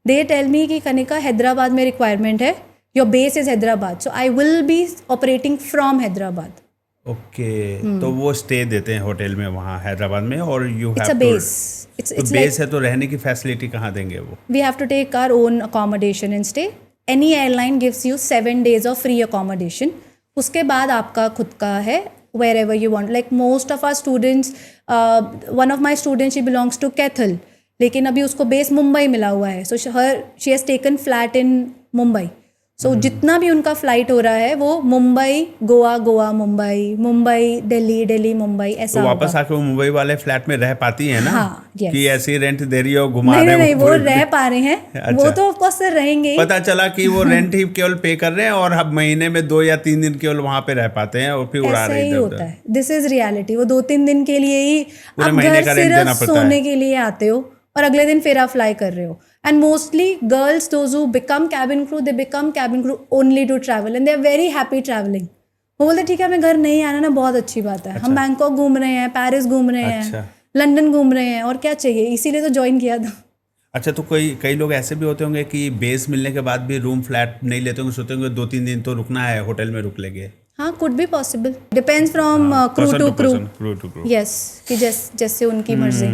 They tell me कि कनिका हैदराबाद में रिक्वायरमेंट है, your base is Hyderabad, so I will be operating from Hyderabad. Okay. तो वो स्टे देते हैं होटल में वहाँ हैदराबाद में और you It's have a two. base. तो बेस है तो रहने की फैसिलिटी कहाँ देंगे वो? We have to take our own accommodation and stay. Any airline gives you 7 days of free accommodation. उसके बाद आपका खुद का है wherever you want. Like most of our students, one of my students, she belongs to Kethel, लेकिन अभी उसको base Mumbai मिला हुआ है. So she has taken flat in Mumbai. So जितना भी उनका फ्लाइट हो रहा है वो मुंबई गोवा मुंबई दिल्ली मुंबई ऐसा. तो वापस आके वो मुंबई वाले फ्लैट में रह पाती है ना? हाँ, yes. कि ऐसी रेंट दे रही हो, घुमा रहे हो? नहीं, वो रह पा रहे हैं. अच्छा. वो तो ऑफकोर्स सर रहेंगे. पता चला कि वो रेंट ही केवल पे कर रहे हैं और अब महीने में 2 या 3 दिन केवल वहां पे रह पाते हैं और फिर उड़ा रहे हैं. ऐसा ही होता है. This is reality. वो 2-3 दिन के लिए ही आप महीने घर का रेंट देना सिर्फ पड़ता है. सोने के लिए आते हो और अगले दिन फिर आप फ्लाई कर रहे हो. And mostly girls those who become cabin crew, they become cabin crew only to travel and they are very happy travelling. वो बोलते ठीक है हमें घर नहीं आना ना, बहुत अच्छी बात है. हम बैंकॉक घूम रहे हैं, पेरिस घूम रहे हैं, लंदन घूम रहे हैं, और क्या चाहिए. इसीलिए तो ज्वाइन किया था. अच्छा. तो कई लोग ऐसे भी होते होंगे कि बेस मिलने के बाद भी रूम फ्लैट नहीं लेते होंगे, सोचते होंगे 2-3 दिन तो रुकना है, होटल में रुक लेंगे. हाँ, could be possible. Depends from crew to crew. Yes, कि जैसे उनकी मर्जी.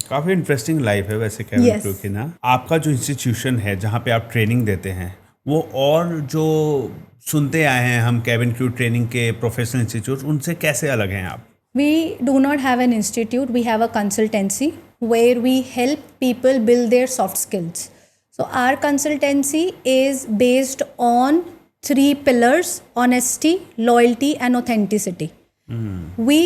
काफ़ी इंटरेस्टिंग लाइफ है वैसे कैबिन क्रू की ना. आपका जो इंस्टीट्यूशन है जहाँ पे आप ट्रेनिंग देते हैं, वो और जो सुनते आए हैं हम कैबिन क्रू ट्रेनिंग के प्रोफेशनल इंस्टीट्यूट, उनसे कैसे अलग हैं आप? We do not have an institute, we have a consultancy where we help people build their soft skills. So our consultancy is based on 3 pillars: honesty, loyalty and authenticity. We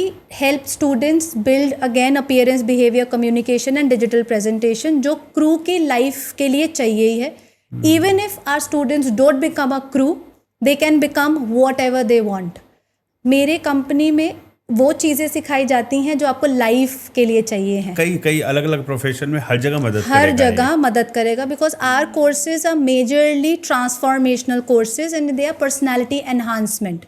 help students build again appearance, behavior, communication and digital presentation जो crew की life के लिए चाहिए ही है. Even if our students don't become a crew, they can become whatever they want. मेरे company में वो चीज़ें सिखाई जाती हैं जो आपको लाइफ के लिए चाहिए हैं. कई अलग अलग प्रोफेशन में हर जगह मदद करेगा because our courses are majorly transformational courses and they are personality enhancement.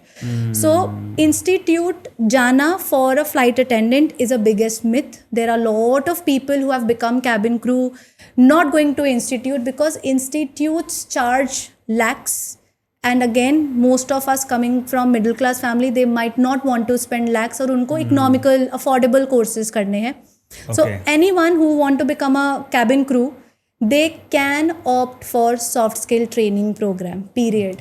So institute जाना for a flight attendant is a biggest myth. There are lot of people who have become cabin crew not going to institute because institutes charge lakhs. And again, most of us coming from middle class family, they might not want to spend lakhs और उनको economical, affordable courses करने हैं. So anyone who want to become a cabin crew, they can opt for soft skill training program, period.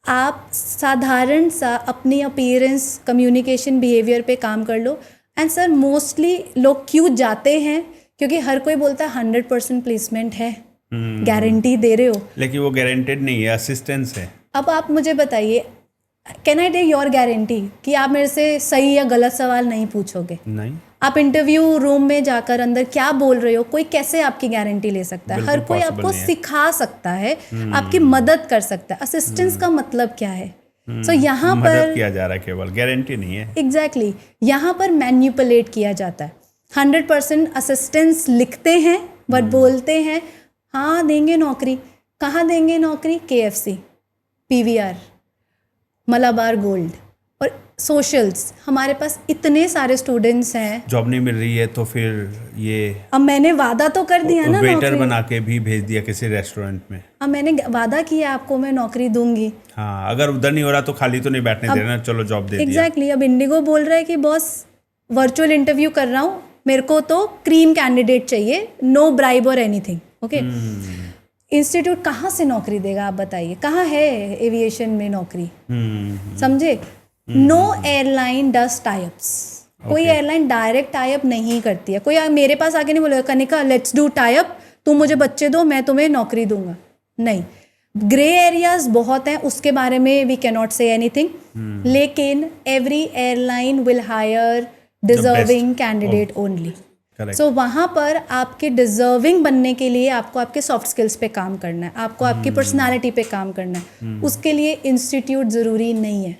आप साधारण सा अपनी appearance, communication, behaviour पे काम कर लो. एंड सर मोस्टली लोग क्यों जाते हैं क्योंकि हर कोई बोलता है 100% प्लेसमेंट है, गारंटी दे रहे हो। लेकिन वो गारंटेड नहीं है, असिस्टेंस है। अब आप मुझे बताइए, can I take your guarantee कि आप मेरे से सही या गलत सवाल नहीं पूछोगे? नहीं, आप इंटरव्यू रूम में जाकर अंदर क्या बोल रहे हो, कोई कैसे आपकी गारंटी ले सकता है? हर बिल्कुल कोई possible आपको नहीं है। सिखा सकता है, आपकी मदद कर सकता है। असिस्टेंस का मतलब क्या है? सो यहाँ मदद पर किया जा रहा है, केवल गारंटी नहीं है। एग्जैक्टली यहाँ पर मैन्युपुलेट किया जाता है। 100% असिस्टेंस लिखते हैं बट बोलते हैं हाँ देंगे नौकरी। कहाँ देंगे नौकरी? KFC, PVR, मलाबार गोल्ड और सोशल्स। हमारे पास इतने सारे स्टूडेंट्स हैं। जॉब नहीं मिल रही है तो फिर ये अब मैंने वादा तो कर दिया ना वेटर नौकरी। बना के भी भेज दिया किसी रेस्टोरेंट में। अब मैंने वादा किया आपको मैं नौकरी दूंगी। हाँ, अगर उधर नहीं हो रहा तो खाली तो नहीं बैठने दे रहे ना, चलो जॉब दे दिया। एग्जैक्टली अब इंडिगो बोल रहा है कि बॉस वर्चुअल इंटरव्यू कर रहा हूँ, मेरे को तो क्रीम कैंडिडेट चाहिए, नो ब्राइब और एनीथिंग। ओके, इंस्टीट्यूट कहाँ से नौकरी देगा? आप बताइए, कहाँ है एविएशन में नौकरी? समझे? No airline does types. कोई एयरलाइन डायरेक्ट टाइप नहीं करती है। कोई मेरे पास आके नहीं बोलेगा कनिका लेट्स डू टाइप, तुम मुझे बच्चे दो मैं तुम्हें नौकरी दूंगा। नहीं, ग्रे एरियाज बहुत हैं, उसके बारे में we can not say anything, लेकिन every airline will hire deserving candidate only. So वहाँ पर आपके डिजर्विंग बनने के लिए आपको आपके सॉफ्ट स्किल्स पे काम करना है, आपको आपकी पर्सनालिटी पे काम करना है। उसके लिए इंस्टीट्यूट ज़रूरी नहीं है।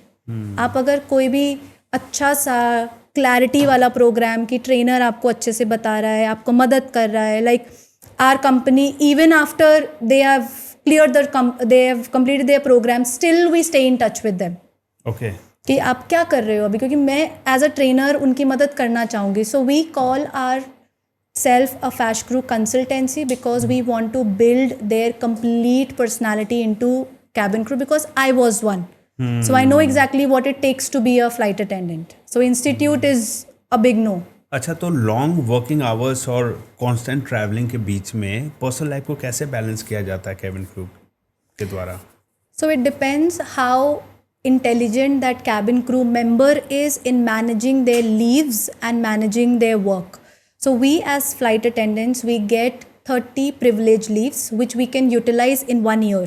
आप अगर कोई भी अच्छा सा क्लैरिटी वाला प्रोग्राम की ट्रेनर आपको अच्छे से बता रहा है, आपको मदद कर रहा है, like our company even after they have clear they have completed their programme, still we stay in touch with them. Okay, कि आप क्या कर रहे हो अभी, क्योंकि मैं एज अ ट्रेनर उनकी मदद करना चाहूँगी। So we call ourself a Fash Crew consultancy because we want to build their complete personality into cabin crew because I was one. So I know exactly what it takes to be a flight attendant. So institute is a big no. अच्छा, तो long working hours और constant travelling के बीच में personal life को कैसे balance किया जाता है कैबिन क्रू के द्वारा? So it depends how intelligent that cabin crew member is in managing their leaves and managing their work. So we as flight attendants, we get 30 privilege leaves which we can utilize in 1 year.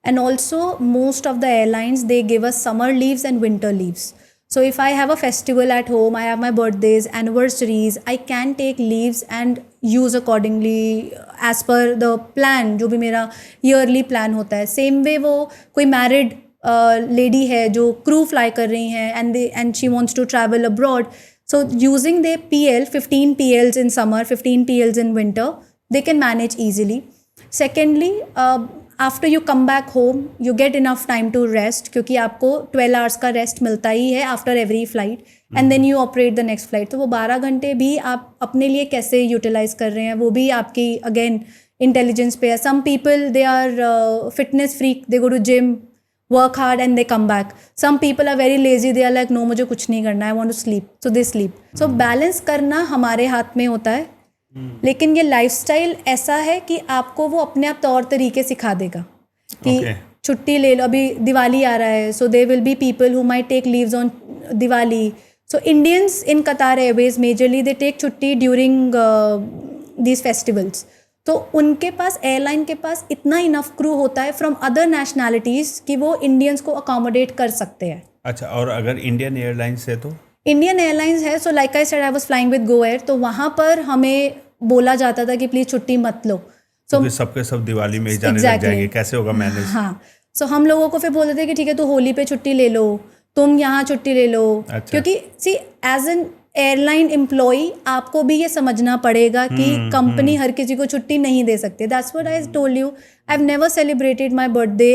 And also most of the airlines, they give us summer leaves and winter leaves. So if I have a festival at home, I have my birthdays, anniversaries, I can take leaves and use accordingly as per the plan जो भी मेरा yearly plan होता है. Same way वो कोई married lady है जो crew fly कर रही हैं and she wants to travel abroad. So using their PL, 15 PLs in summer, 15 PLs in winter, they can manage easily. Secondly, after you come back home you get enough time to rest, क्योंकि आपको 12 hours का rest मिलता ही है after every flight and then you operate the next flight. तो वो 12 घंटे भी आप अपने लिए कैसे यूटिलाइज कर रहे हैं वो भी आपकी अगेन इंटेलिजेंस पे है. Some people they are fitness freak, they go to gym, work hard and they come back. Some people are very lazy, they are like no मुझे कुछ नहीं करना, I want to sleep, so they sleep. So balance करना हमारे हाथ में होता है. लेकिन ये लाइफस्टाइल ऐसा है कि आपको वो अपने आप तौर तरीके सिखा देगा कि छुट्टी ले लो. अभी दिवाली आ रहा है, so they will be people who might take leaves on Diwali. So Indians in Qatar airways majorly they take छुट्टी ड्यूरिंग दीज फेस्टिवल्स. तो उनके पास, एयरलाइन के पास इतना इनफ क्रू होता है फ्रॉम अदर नेशनैलिटीज़ कि वो इंडियंस को अकोमोडेट कर सकते हैं. अच्छा, और अगर इंडियन एयरलाइंस है तो? इंडियन एयरलाइंस है, so like I said I was flying with Go Air, तो वहाँ पर हमें बोला जाता था कि प्लीज़ छुट्टी मत लो. तो सबके सब दिवाली में ही जाने लग जाएंगे, कैसे होगा मैनेज? हाँ, सो हम लोगों को फिर बोलते थे कि ठीक है तो होली पे छुट्टी ले लो, तुम यहाँ छुट्टी ले लो. अच्छा. क्योंकि सी एज एन एयरलाइन एम्प्लॉई आपको भी ये समझना पड़ेगा कि कंपनी हर किसी को छुट्टी नहीं दे सकती. That's what I told you, I have never celebrated my birthday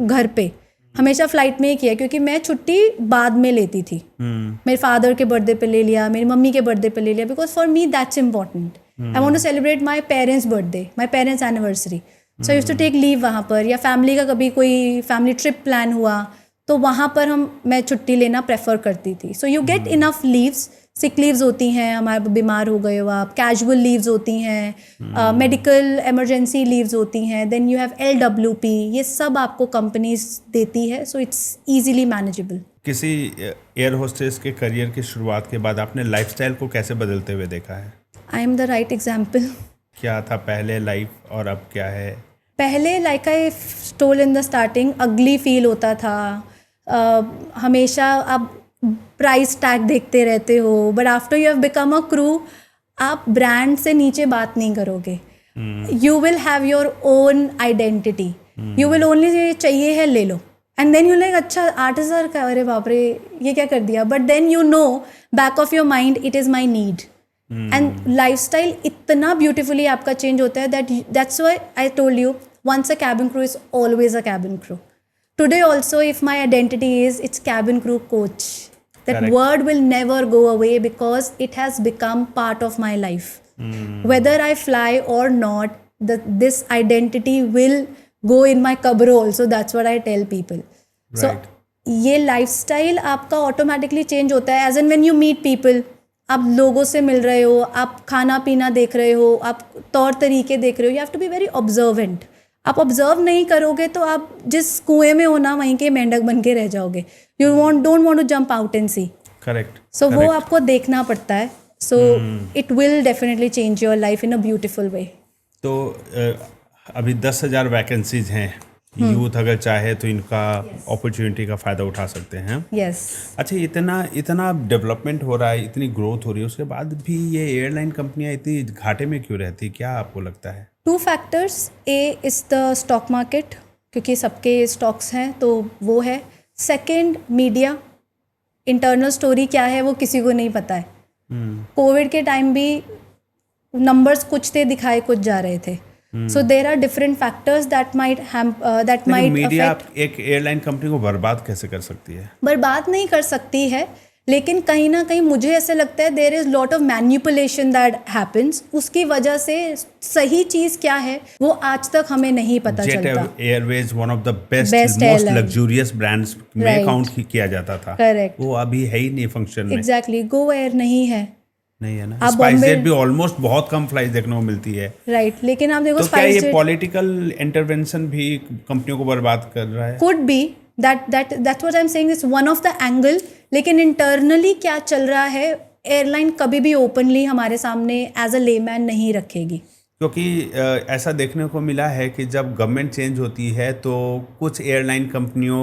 घर पे, हमेशा फ्लाइट में ही किया, क्योंकि मैं छुट्टी बाद में लेती थी. मेरे फादर के बर्थडे पे ले लिया, मेरी मम्मी के बर्थडे पे ले लिया, because for me that's important. I want to celebrate my parents birthday, my parents anniversary. So use to take leave वहाँ पर, या फैमिली का कभी कोई फैमिली ट्रिप प्लान हुआ तो वहाँ पर मैं छुट्टी लेना प्रेफर करती थी. So you get enough leaves. Sick leaves होती हैं, हमारे बीमार हो गए हो आप, कैजुअल लीव्स होती हैं, मेडिकल इमरजेंसी लीव्स होती हैं, देन यू हैव LWP, ये सब आपको कंपनीज देती है. So it's easily manageable. किसी एयर होस्टेस के करियर की शुरुआत के बाद आपने लाइफस्टाइल को कैसे बदलते हुए देखा है? आई एम द राइट एग्जाम्पल. क्या था पहले लाइफ और अब क्या है? पहले like I told in the starting अगली फील होता था. हमेशा आप प्राइस टैग देखते रहते हो, but after you have become a crew आप ब्रांड से नीचे बात नहीं करोगे. You will have your own identity. You will only चाहिए है ले लो, एंड देन यू लाइक अच्छा 8,000 का, अरे बाप रे ये क्या कर दिया, but then you know back of your mind it is my need. And lifestyle इतना ब्यूटिफुली आपका चेंज होता है that's why I told you once a cabin crew is always a cabin crew. Today also if my identity is it's cabin crew coach, that Correct. word will never go away because it has become part of my life. Whether I fly or not, this identity will go in my kabro also. That's what I tell people. So Right. ये lifestyle आपका automatically change होता है as in when you meet people. आप लोगों से मिल रहे हो, आप खाना पीना देख रहे हो, आप तौर तरीके देख रहे हो. You have to be very observant. आप ऑब्जर्व नहीं करोगे तो आप जिस कुएं में हो ना वहीं के मेंढक बन के रह जाओगे. You don't want to jump out and see. Correct. So वो आपको देखना पड़ता है. So it will definitely change your life in a beautiful way. तो अभी 10,000 वैकेंसीज हैं. यूथ अगर चाहे तो इनका अपॉर्चुनिटी का फ़ायदा उठा सकते हैं. यस. अच्छा, इतना डेवलपमेंट हो रहा है, इतनी ग्रोथ हो रही है, उसके बाद भी ये एयरलाइन कंपनियां इतनी घाटे में क्यों रहती? क्या आपको लगता है? 2 factors. A is the stock market, क्योंकि सबके स्टॉक्स हैं तो वो है. Second media. इंटरनल स्टोरी क्या है वो किसी को नहीं पता है. कोविड के टाइम भी नंबर्स कुछ थे, दिखाए कुछ जा रहे थे. So there are different factors that might मीडिया एक एयरलाइन कंपनी को बर्बाद कैसे कर सकती है? बर्बाद नहीं कर सकती है, लेकिन कहीं ना कहीं मुझे ऐसे लगता है there is lot of manipulation that happens. उसकी वजह से सही चीज़ क्या है वो आज तक हमें नहीं पता चलता. Jet Airways one of the best most airline. Luxurious brands में Right. काउंट किया जाता था. करेक्ट. वो अभी है ही नहीं फंक्शन में. एग्जैक्टली. गो एयर नहीं है. नहीं है ना. आप स्पाइस बॉम्बे- जेट भी ऑलमोस्ट बहुत कम फ्लाइट देखने को मिलती है. राइट. लेकिन आप देखो तो क्या ये स्पाइस पॉलिटिकल इंटरवेंशन भी कंपनियों को बर्बाद कर रहा है? Could be that's what I'm saying, is one of the angle. लेकिन इंटरनली क्या चल रहा है एयरलाइन कभी भी ओपनली हमारे सामने एज अ लेमैन नहीं रखेगी. क्योंकि ऐसा देखने को मिला है कि जब गवर्नमेंट चेंज होती है तो कुछ एयरलाइन कंपनियों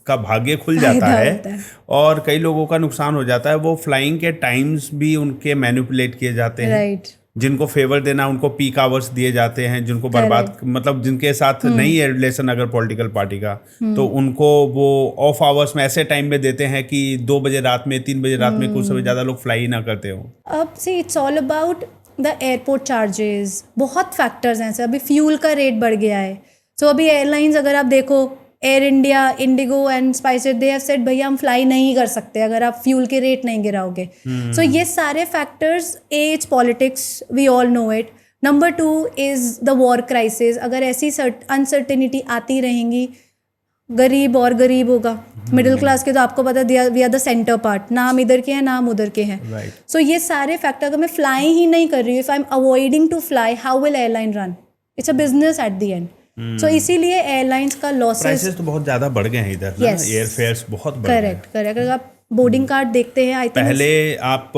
का भाग्य खुल जाता फायदा होता है है. और कई लोगों का नुकसान हो जाता है. वो फ्लाइंग के टाइम्स भी उनके मैनिपुलेट किए जाते हैं. राइट. जिनको फेवर देना उनको पीक आवर्स दिए जाते हैं, जिनको बर्बाद मतलब जिनके साथ नहीं है रिलेशन अगर पॉलिटिकल पार्टी का, तो उनको वो ऑफ आवर्स में ऐसे टाइम में देते हैं कि 2 बजे रात में 3 बजे रात में कुछ समय ज़्यादा लोग फ्लाई ना करते हो. अब see it's all about the airport charges. बहुत फैक्टर्स हैं. अभी फ्यूल का रेट बढ़ गया है. सो अभी एयरलाइंस अगर आप देखो air India, Indigo and SpiceJet, they have said भैया हम फ्लाई नहीं कर सकते अगर आप फ्यूल के रेट नहीं गिराओगे. सो ये सारे factors, uh it's politics, we all know it. Number 2 is the war crisis. अगर ऐसी अनसर्टेनिटी आती रहेंगी, गरीब और गरीब होगा. मिडिल क्लास के तो आपको पता है we are the centre part. ना हम इधर के हैं ना हम उधर के हैं. Right. सो ये सारे फैक्टर, अगर मैं फ्लाई ही नहीं कर रही हूँ, if I am avoiding to fly, how will airline run? It's a business at the end. So इसीलिए एयरलाइंस का लॉसेस. प्राइसेस तो बहुत ज़्यादा बढ़ गए हैं इधर ना. Yes. एयर फेयर्स बहुत बढ़ गए हैं. करेक्ट. अगर आप बोर्डिंग कार्ड देखते हैं, आई थिंक पहले आप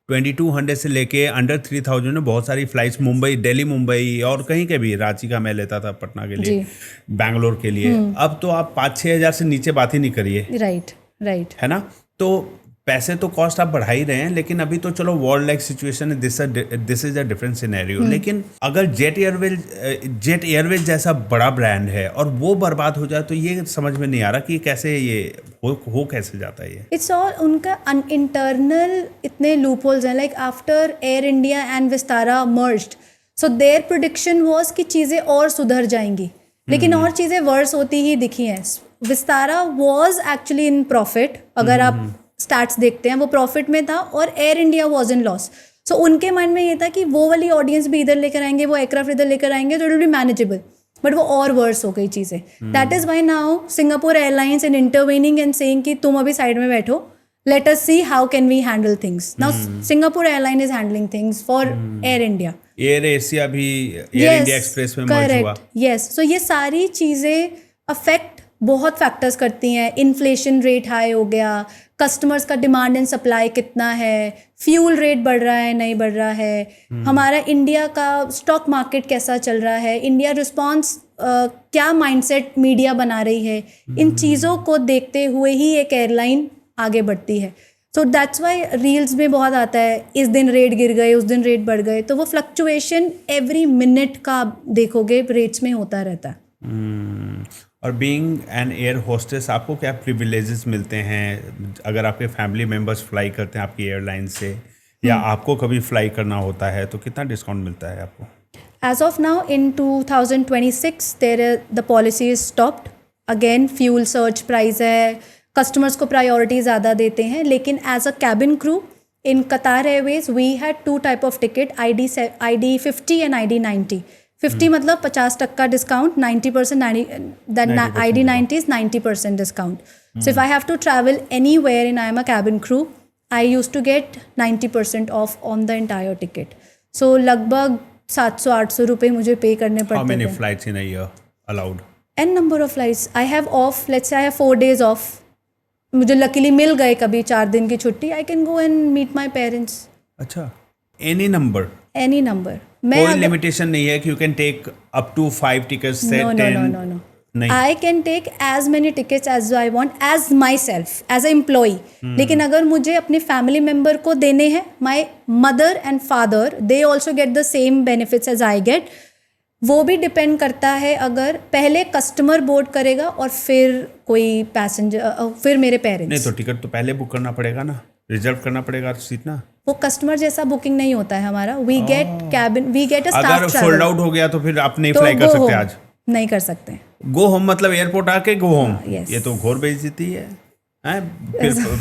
2200 से लेके अंडर 3000 में बहुत सारी फ्लाइट्स मुंबई, दिल्ली मुंबई और कहीं के भी, रांची का मैं लेता था पटना के लिए, बैंगलोर के लिए. अब तो आप 5-6 हज़ार से नीचे बात ही नहीं करिए. राइट. है ना. तो पैसे तो कॉस्ट आप बढ़ा ही रहे हैं, लेकिन अभी तो चलो वॉर लाइक सिचुएशन है, this is a different scenario. लेकिन अगर जेट एयरवेज जैसा बड़ा ब्रांड है और वो बर्बाद हो जाए तो ये समझ में नहीं आ रहा कि कैसे ये हो कैसे जाता है ये. इट्स ऑल उनका इंटरनल इतने लूप होल्स हैं. Like after Air India and Vistara merged, so their prediction was कि चीज़ें और सुधर जाएंगी, लेकिन और चीज़ें वर्स होती ही दिखी हैं. Vistara was actually in profit. अगर आप स्टैट्स देखते हैं वो प्रॉफिट में था और Air India was in loss. So उनके माइंड में ये था कि वो वाली ऑडियंस भी इधर लेकर आएंगे, वो एयरक्राफ्ट इधर लेकर आएंगे, तो it will be manageable. But वो और वर्स हो गई चीज़ें. That is why now Singapore Airlines in intervening and saying कि तुम अभी साइड में बैठो, let us see how can we handle things. Now Singapore airline is handling things for Air India. AirAsia भी एयर इंडिया एक्सप्रेस में मर्ज हुआ. यस. सो ये सारी चीज़ें अफेक्ट बहुत फैक्टर्स करती हैं। इन्फ्लेशन रेट हाई हो गया, कस्टमर्स का डिमांड एंड सप्लाई कितना है, फ्यूल रेट बढ़ रहा है नहीं बढ़ रहा है, हमारा इंडिया का स्टॉक मार्केट कैसा चल रहा है, इंडिया रिस्पॉन्स क्या माइंडसेट मीडिया बना रही है, इन चीज़ों को देखते हुए ही एक एयरलाइन आगे बढ़ती है। सो दैट्स वाई रील्स में बहुत आता है, इस दिन रेट गिर गए, उस दिन रेट बढ़ गए, तो वो फ्लक्चुएशन एवरी मिनट का आप देखोगे रेट्स में होता रहता है। और बीइंग एन एयर होस्टेस आपको क्या प्रिविलेजेस मिलते हैं अगर आपके फैमिली मेम्बर्स फ्लाई करते हैं आपकी एयरलाइन से, या आपको कभी फ्लाई करना होता है तो कितना डिस्काउंट मिलता है आपको? As of now, in 2026, the policy is stopped. Again, fuel surge price है, customers को priority ज़्यादा देते हैं, लेकिन as a cabin crew in Qatar Airways, we had two type of ticket, ID 50 and ID 90. 50 मतलब 50% discount, 90% ID 90 is 90% discount. So if I have to travel anywhere and I am a cabin crew, I used to get 90% off on the entire ticket. So लगभग 700-800 रुपये मुझे पे करने पड़ते थे। How many flights in a year allowed? N number of flights. I have off, let's say I have 4 days off. मुझे luckily मिल गए कभी 4 दिन की छुट्टी, I can go and meet my parents. अच्छा, any number? Any number. कोई limitation नहीं है कि you can take up to 5 tickets से 10? No. नहीं। I can take as many tickets as I want as myself, as an employee. लेकिन अगर मुझे अपने फैमिली मेम्बर को देने हैं, my mother and father, they also get the same benefits as I get. वो भी डिपेंड करता है, अगर पहले कस्टमर बोर्ड करेगा और फिर कोई पैसेंजर, फिर मेरे पेरेंट्स। नहीं तो टिकट तो पहले बुक करना पड़ेगा ना, रिजर्व करना पड़ेगा सीट ना। वो कस्टमर जैसा बुकिंग नहीं होता है हमारा। We get cabin, we get a staff अगर ट्रैवल। सोल्ड आउट हो गया तो फिर आप नहीं तो फ्लाई कर go सकते home. आज? नहीं कर सकते। गो होम मतलब एयरपोर्ट आके गो होम? yes. ये तो घोर बेइज्जती है।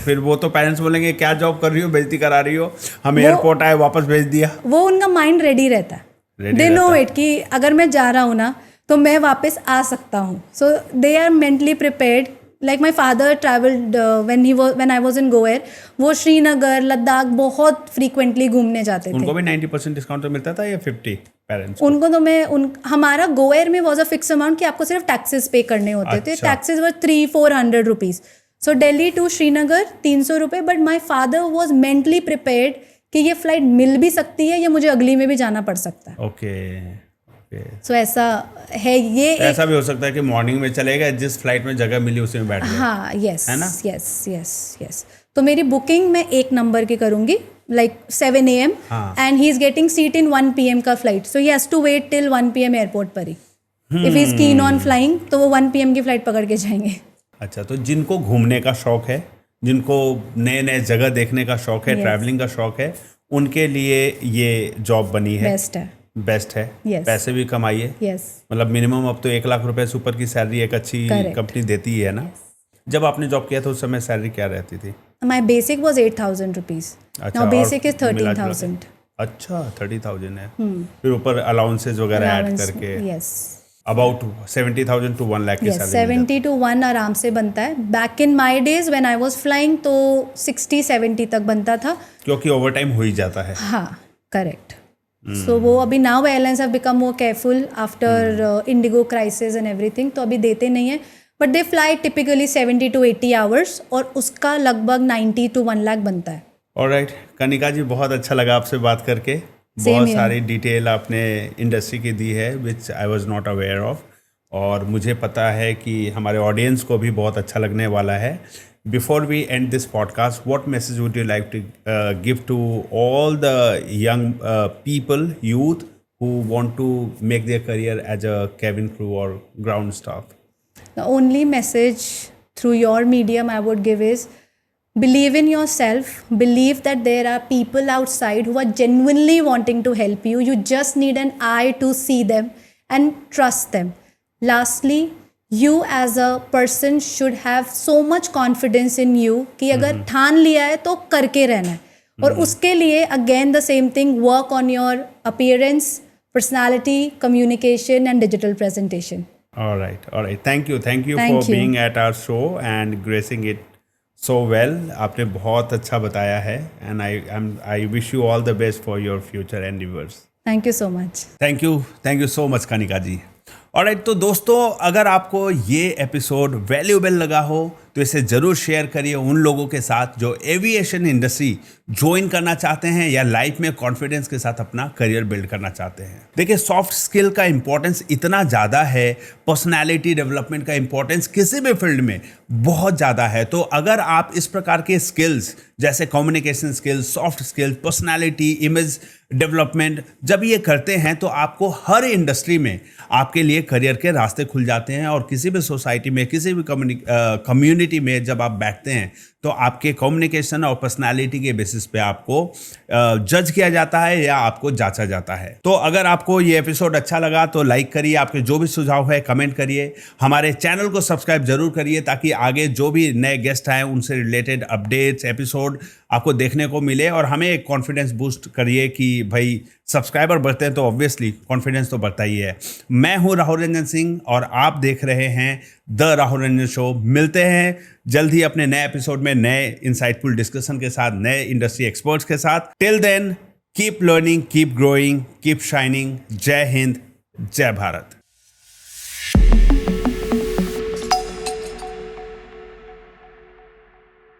फिर वो तो पेरेंट्स बोलेंगे क्या जॉब कर रही हो, बेइज्जती करा रही हो, हम एयरपोर्ट आए वापस भेज दिया। वो उनका माइंड रेडी रहता है, दे नो इट कि अगर मैं जा रहा हूँ ना तो मैं वापस आ सकता हूँ। So they are mentally prepared. Like my father travelled when I was in GoAir, वो श्रीनगर, लद्दाख बहुत फ्रीक्वेंटली घूमने जाते थे। उनको भी 90% डिस्काउंट तो मिलता था या 50 पेरेंट्स? उनको तो हमारा गोएर में वॉज अ फिक्स अमाउंट कि आपको सिर्फ टैक्सेस पे करने होते थे। Taxes were 300-400 rupees. So Delhi to Srinagar 300 रुपये। But my father was mentally prepared कि ये फ्लाइट मिल भी सकती है या मुझे अगली में भी जाना पड़ सकता है। ओके। सो ऐसा है। ये ऐसा भी हो सकता है कि मॉर्निंग में चलेगा, जिस फ्लाइट में जगह मिली उसी में बैठ गए। हाँ, यस, है ना? यस। तो मेरी बुकिंग मैं 1 नंबर की करूंगी, like 7 AM, and he is getting seat in 1 PM का flight. So he has to wait till 1 PM airport पर ही। If he is keen on flying तो वो 1 PM की फ्लाइट पकड़ के जाएंगे। अच्छा, तो जिनको घूमने का शौक है, जिनको नए नए जगह देखने का शौक है, ट्रैवलिंग का शौक है, उनके लिए ये जॉब बनी है, बेस्ट है। Yes. पैसे भी कमाइए। Yes. मतलब मिनिमम अब तो 1 लाख रुपए से ऊपर की सैलरी एक अच्छी कंपनी देती है ना। जब आपने जॉब किया था उस समय सैलरी क्या रहती थी? My basic was 8,000 rupees. Now basic is 13,000। अच्छा, 30,000 है। फिर ऊपर अलाउंसेज वगैरह ऐड करके यस, अबाउट 70,000 to 1 लाख की सैलरी। 70 to 1 आराम से बनता है। Back in my days when I was flying तो 60-70 तक बनता था, क्योंकि ओवर टाइम हो ही जाता है। हाँ, करेक्ट। सो वो अभी now airlines have become more careful after Indigo crisis and everything, तो अभी देते नहीं है। But they fly typically 70 to 80 hours और उसका लगभग 90 to 1 लाख बनता है। ऑलराइट, कनिका जी, बहुत अच्छा लगा आपसे बात करके। बहुत सारी डिटेल आपने इंडस्ट्री की दी है which I was not aware of, और मुझे पता है कि हमारे ऑडियंस को भी बहुत अच्छा लगने वाला है। Before we end this podcast, what message would you like to give to all the young people, youth who want to make their career as a cabin crew or ground staff? The only message through your medium I would give is believe in yourself. Believe that there are people outside who are genuinely wanting to help you. You just need an eye to see them and trust them. Lastly, you as a person should have so much confidence in you कि अगर ठान लिया है तो करके रहना है। और उसके लिए again the same thing, work on your appearance, personality, communication and digital presentation. All right. Thank you for being at our show and gracing it so well. आपने बहुत अच्छा बताया है and I wish you all the best for your future endeavors. Thank you so much. Thank you so much, Kanika ji. Alright, तो दोस्तों अगर आपको ये एपिसोड वैल्यूएबल लगा हो तो इसे जरूर शेयर करिए उन लोगों के साथ जो एविएशन इंडस्ट्री ज्वाइन करना चाहते हैं या लाइफ में कॉन्फिडेंस के साथ अपना करियर बिल्ड करना चाहते हैं। देखिए, सॉफ्ट स्किल का इंपॉर्टेंस इतना ज़्यादा है, पर्सनालिटी डेवलपमेंट का इंपॉर्टेंस किसी भी फील्ड में बहुत ज़्यादा है। तो अगर आप इस प्रकार के स्किल्स जैसे communication skills, soft skills, personality, image development जब ये करते हैं तो आपको हर इंडस्ट्री में आपके लिए करियर के रास्ते खुल जाते हैं। और किसी भी सोसाइटी में, किसी भी कम्युनिटी में जब आप बैठते हैं तो आपके कम्युनिकेशन और पर्सनालिटी के बेसिस पे आपको जज किया जाता है या आपको जांचा जाता है। तो अगर आपको ये एपिसोड अच्छा लगा तो लाइक करिए, आपके जो भी सुझाव है कमेंट करिए, हमारे चैनल को सब्सक्राइब जरूर करिए ताकि आगे जो भी नए गेस्ट आए उनसे रिलेटेड अपडेट्स, एपिसोड आपको देखने को मिले। और हमें एक कॉन्फिडेंस बूस्ट करिए कि भाई सब्सक्राइबर बढ़ते हैं तो ऑब्वियसली कॉन्फिडेंस तो बढ़ता ही है। मैं हूं राहुल रंजन सिंह और आप देख रहे हैं द राहुल रंजन शो। मिलते हैं जल्द ही अपने नए एपिसोड में नए इंसाइटफुल डिस्कशन के साथ, नए इंडस्ट्री एक्सपर्ट्स के साथ। Till then keep learning, keep growing, keep shining. जय हिंद, जय भारत।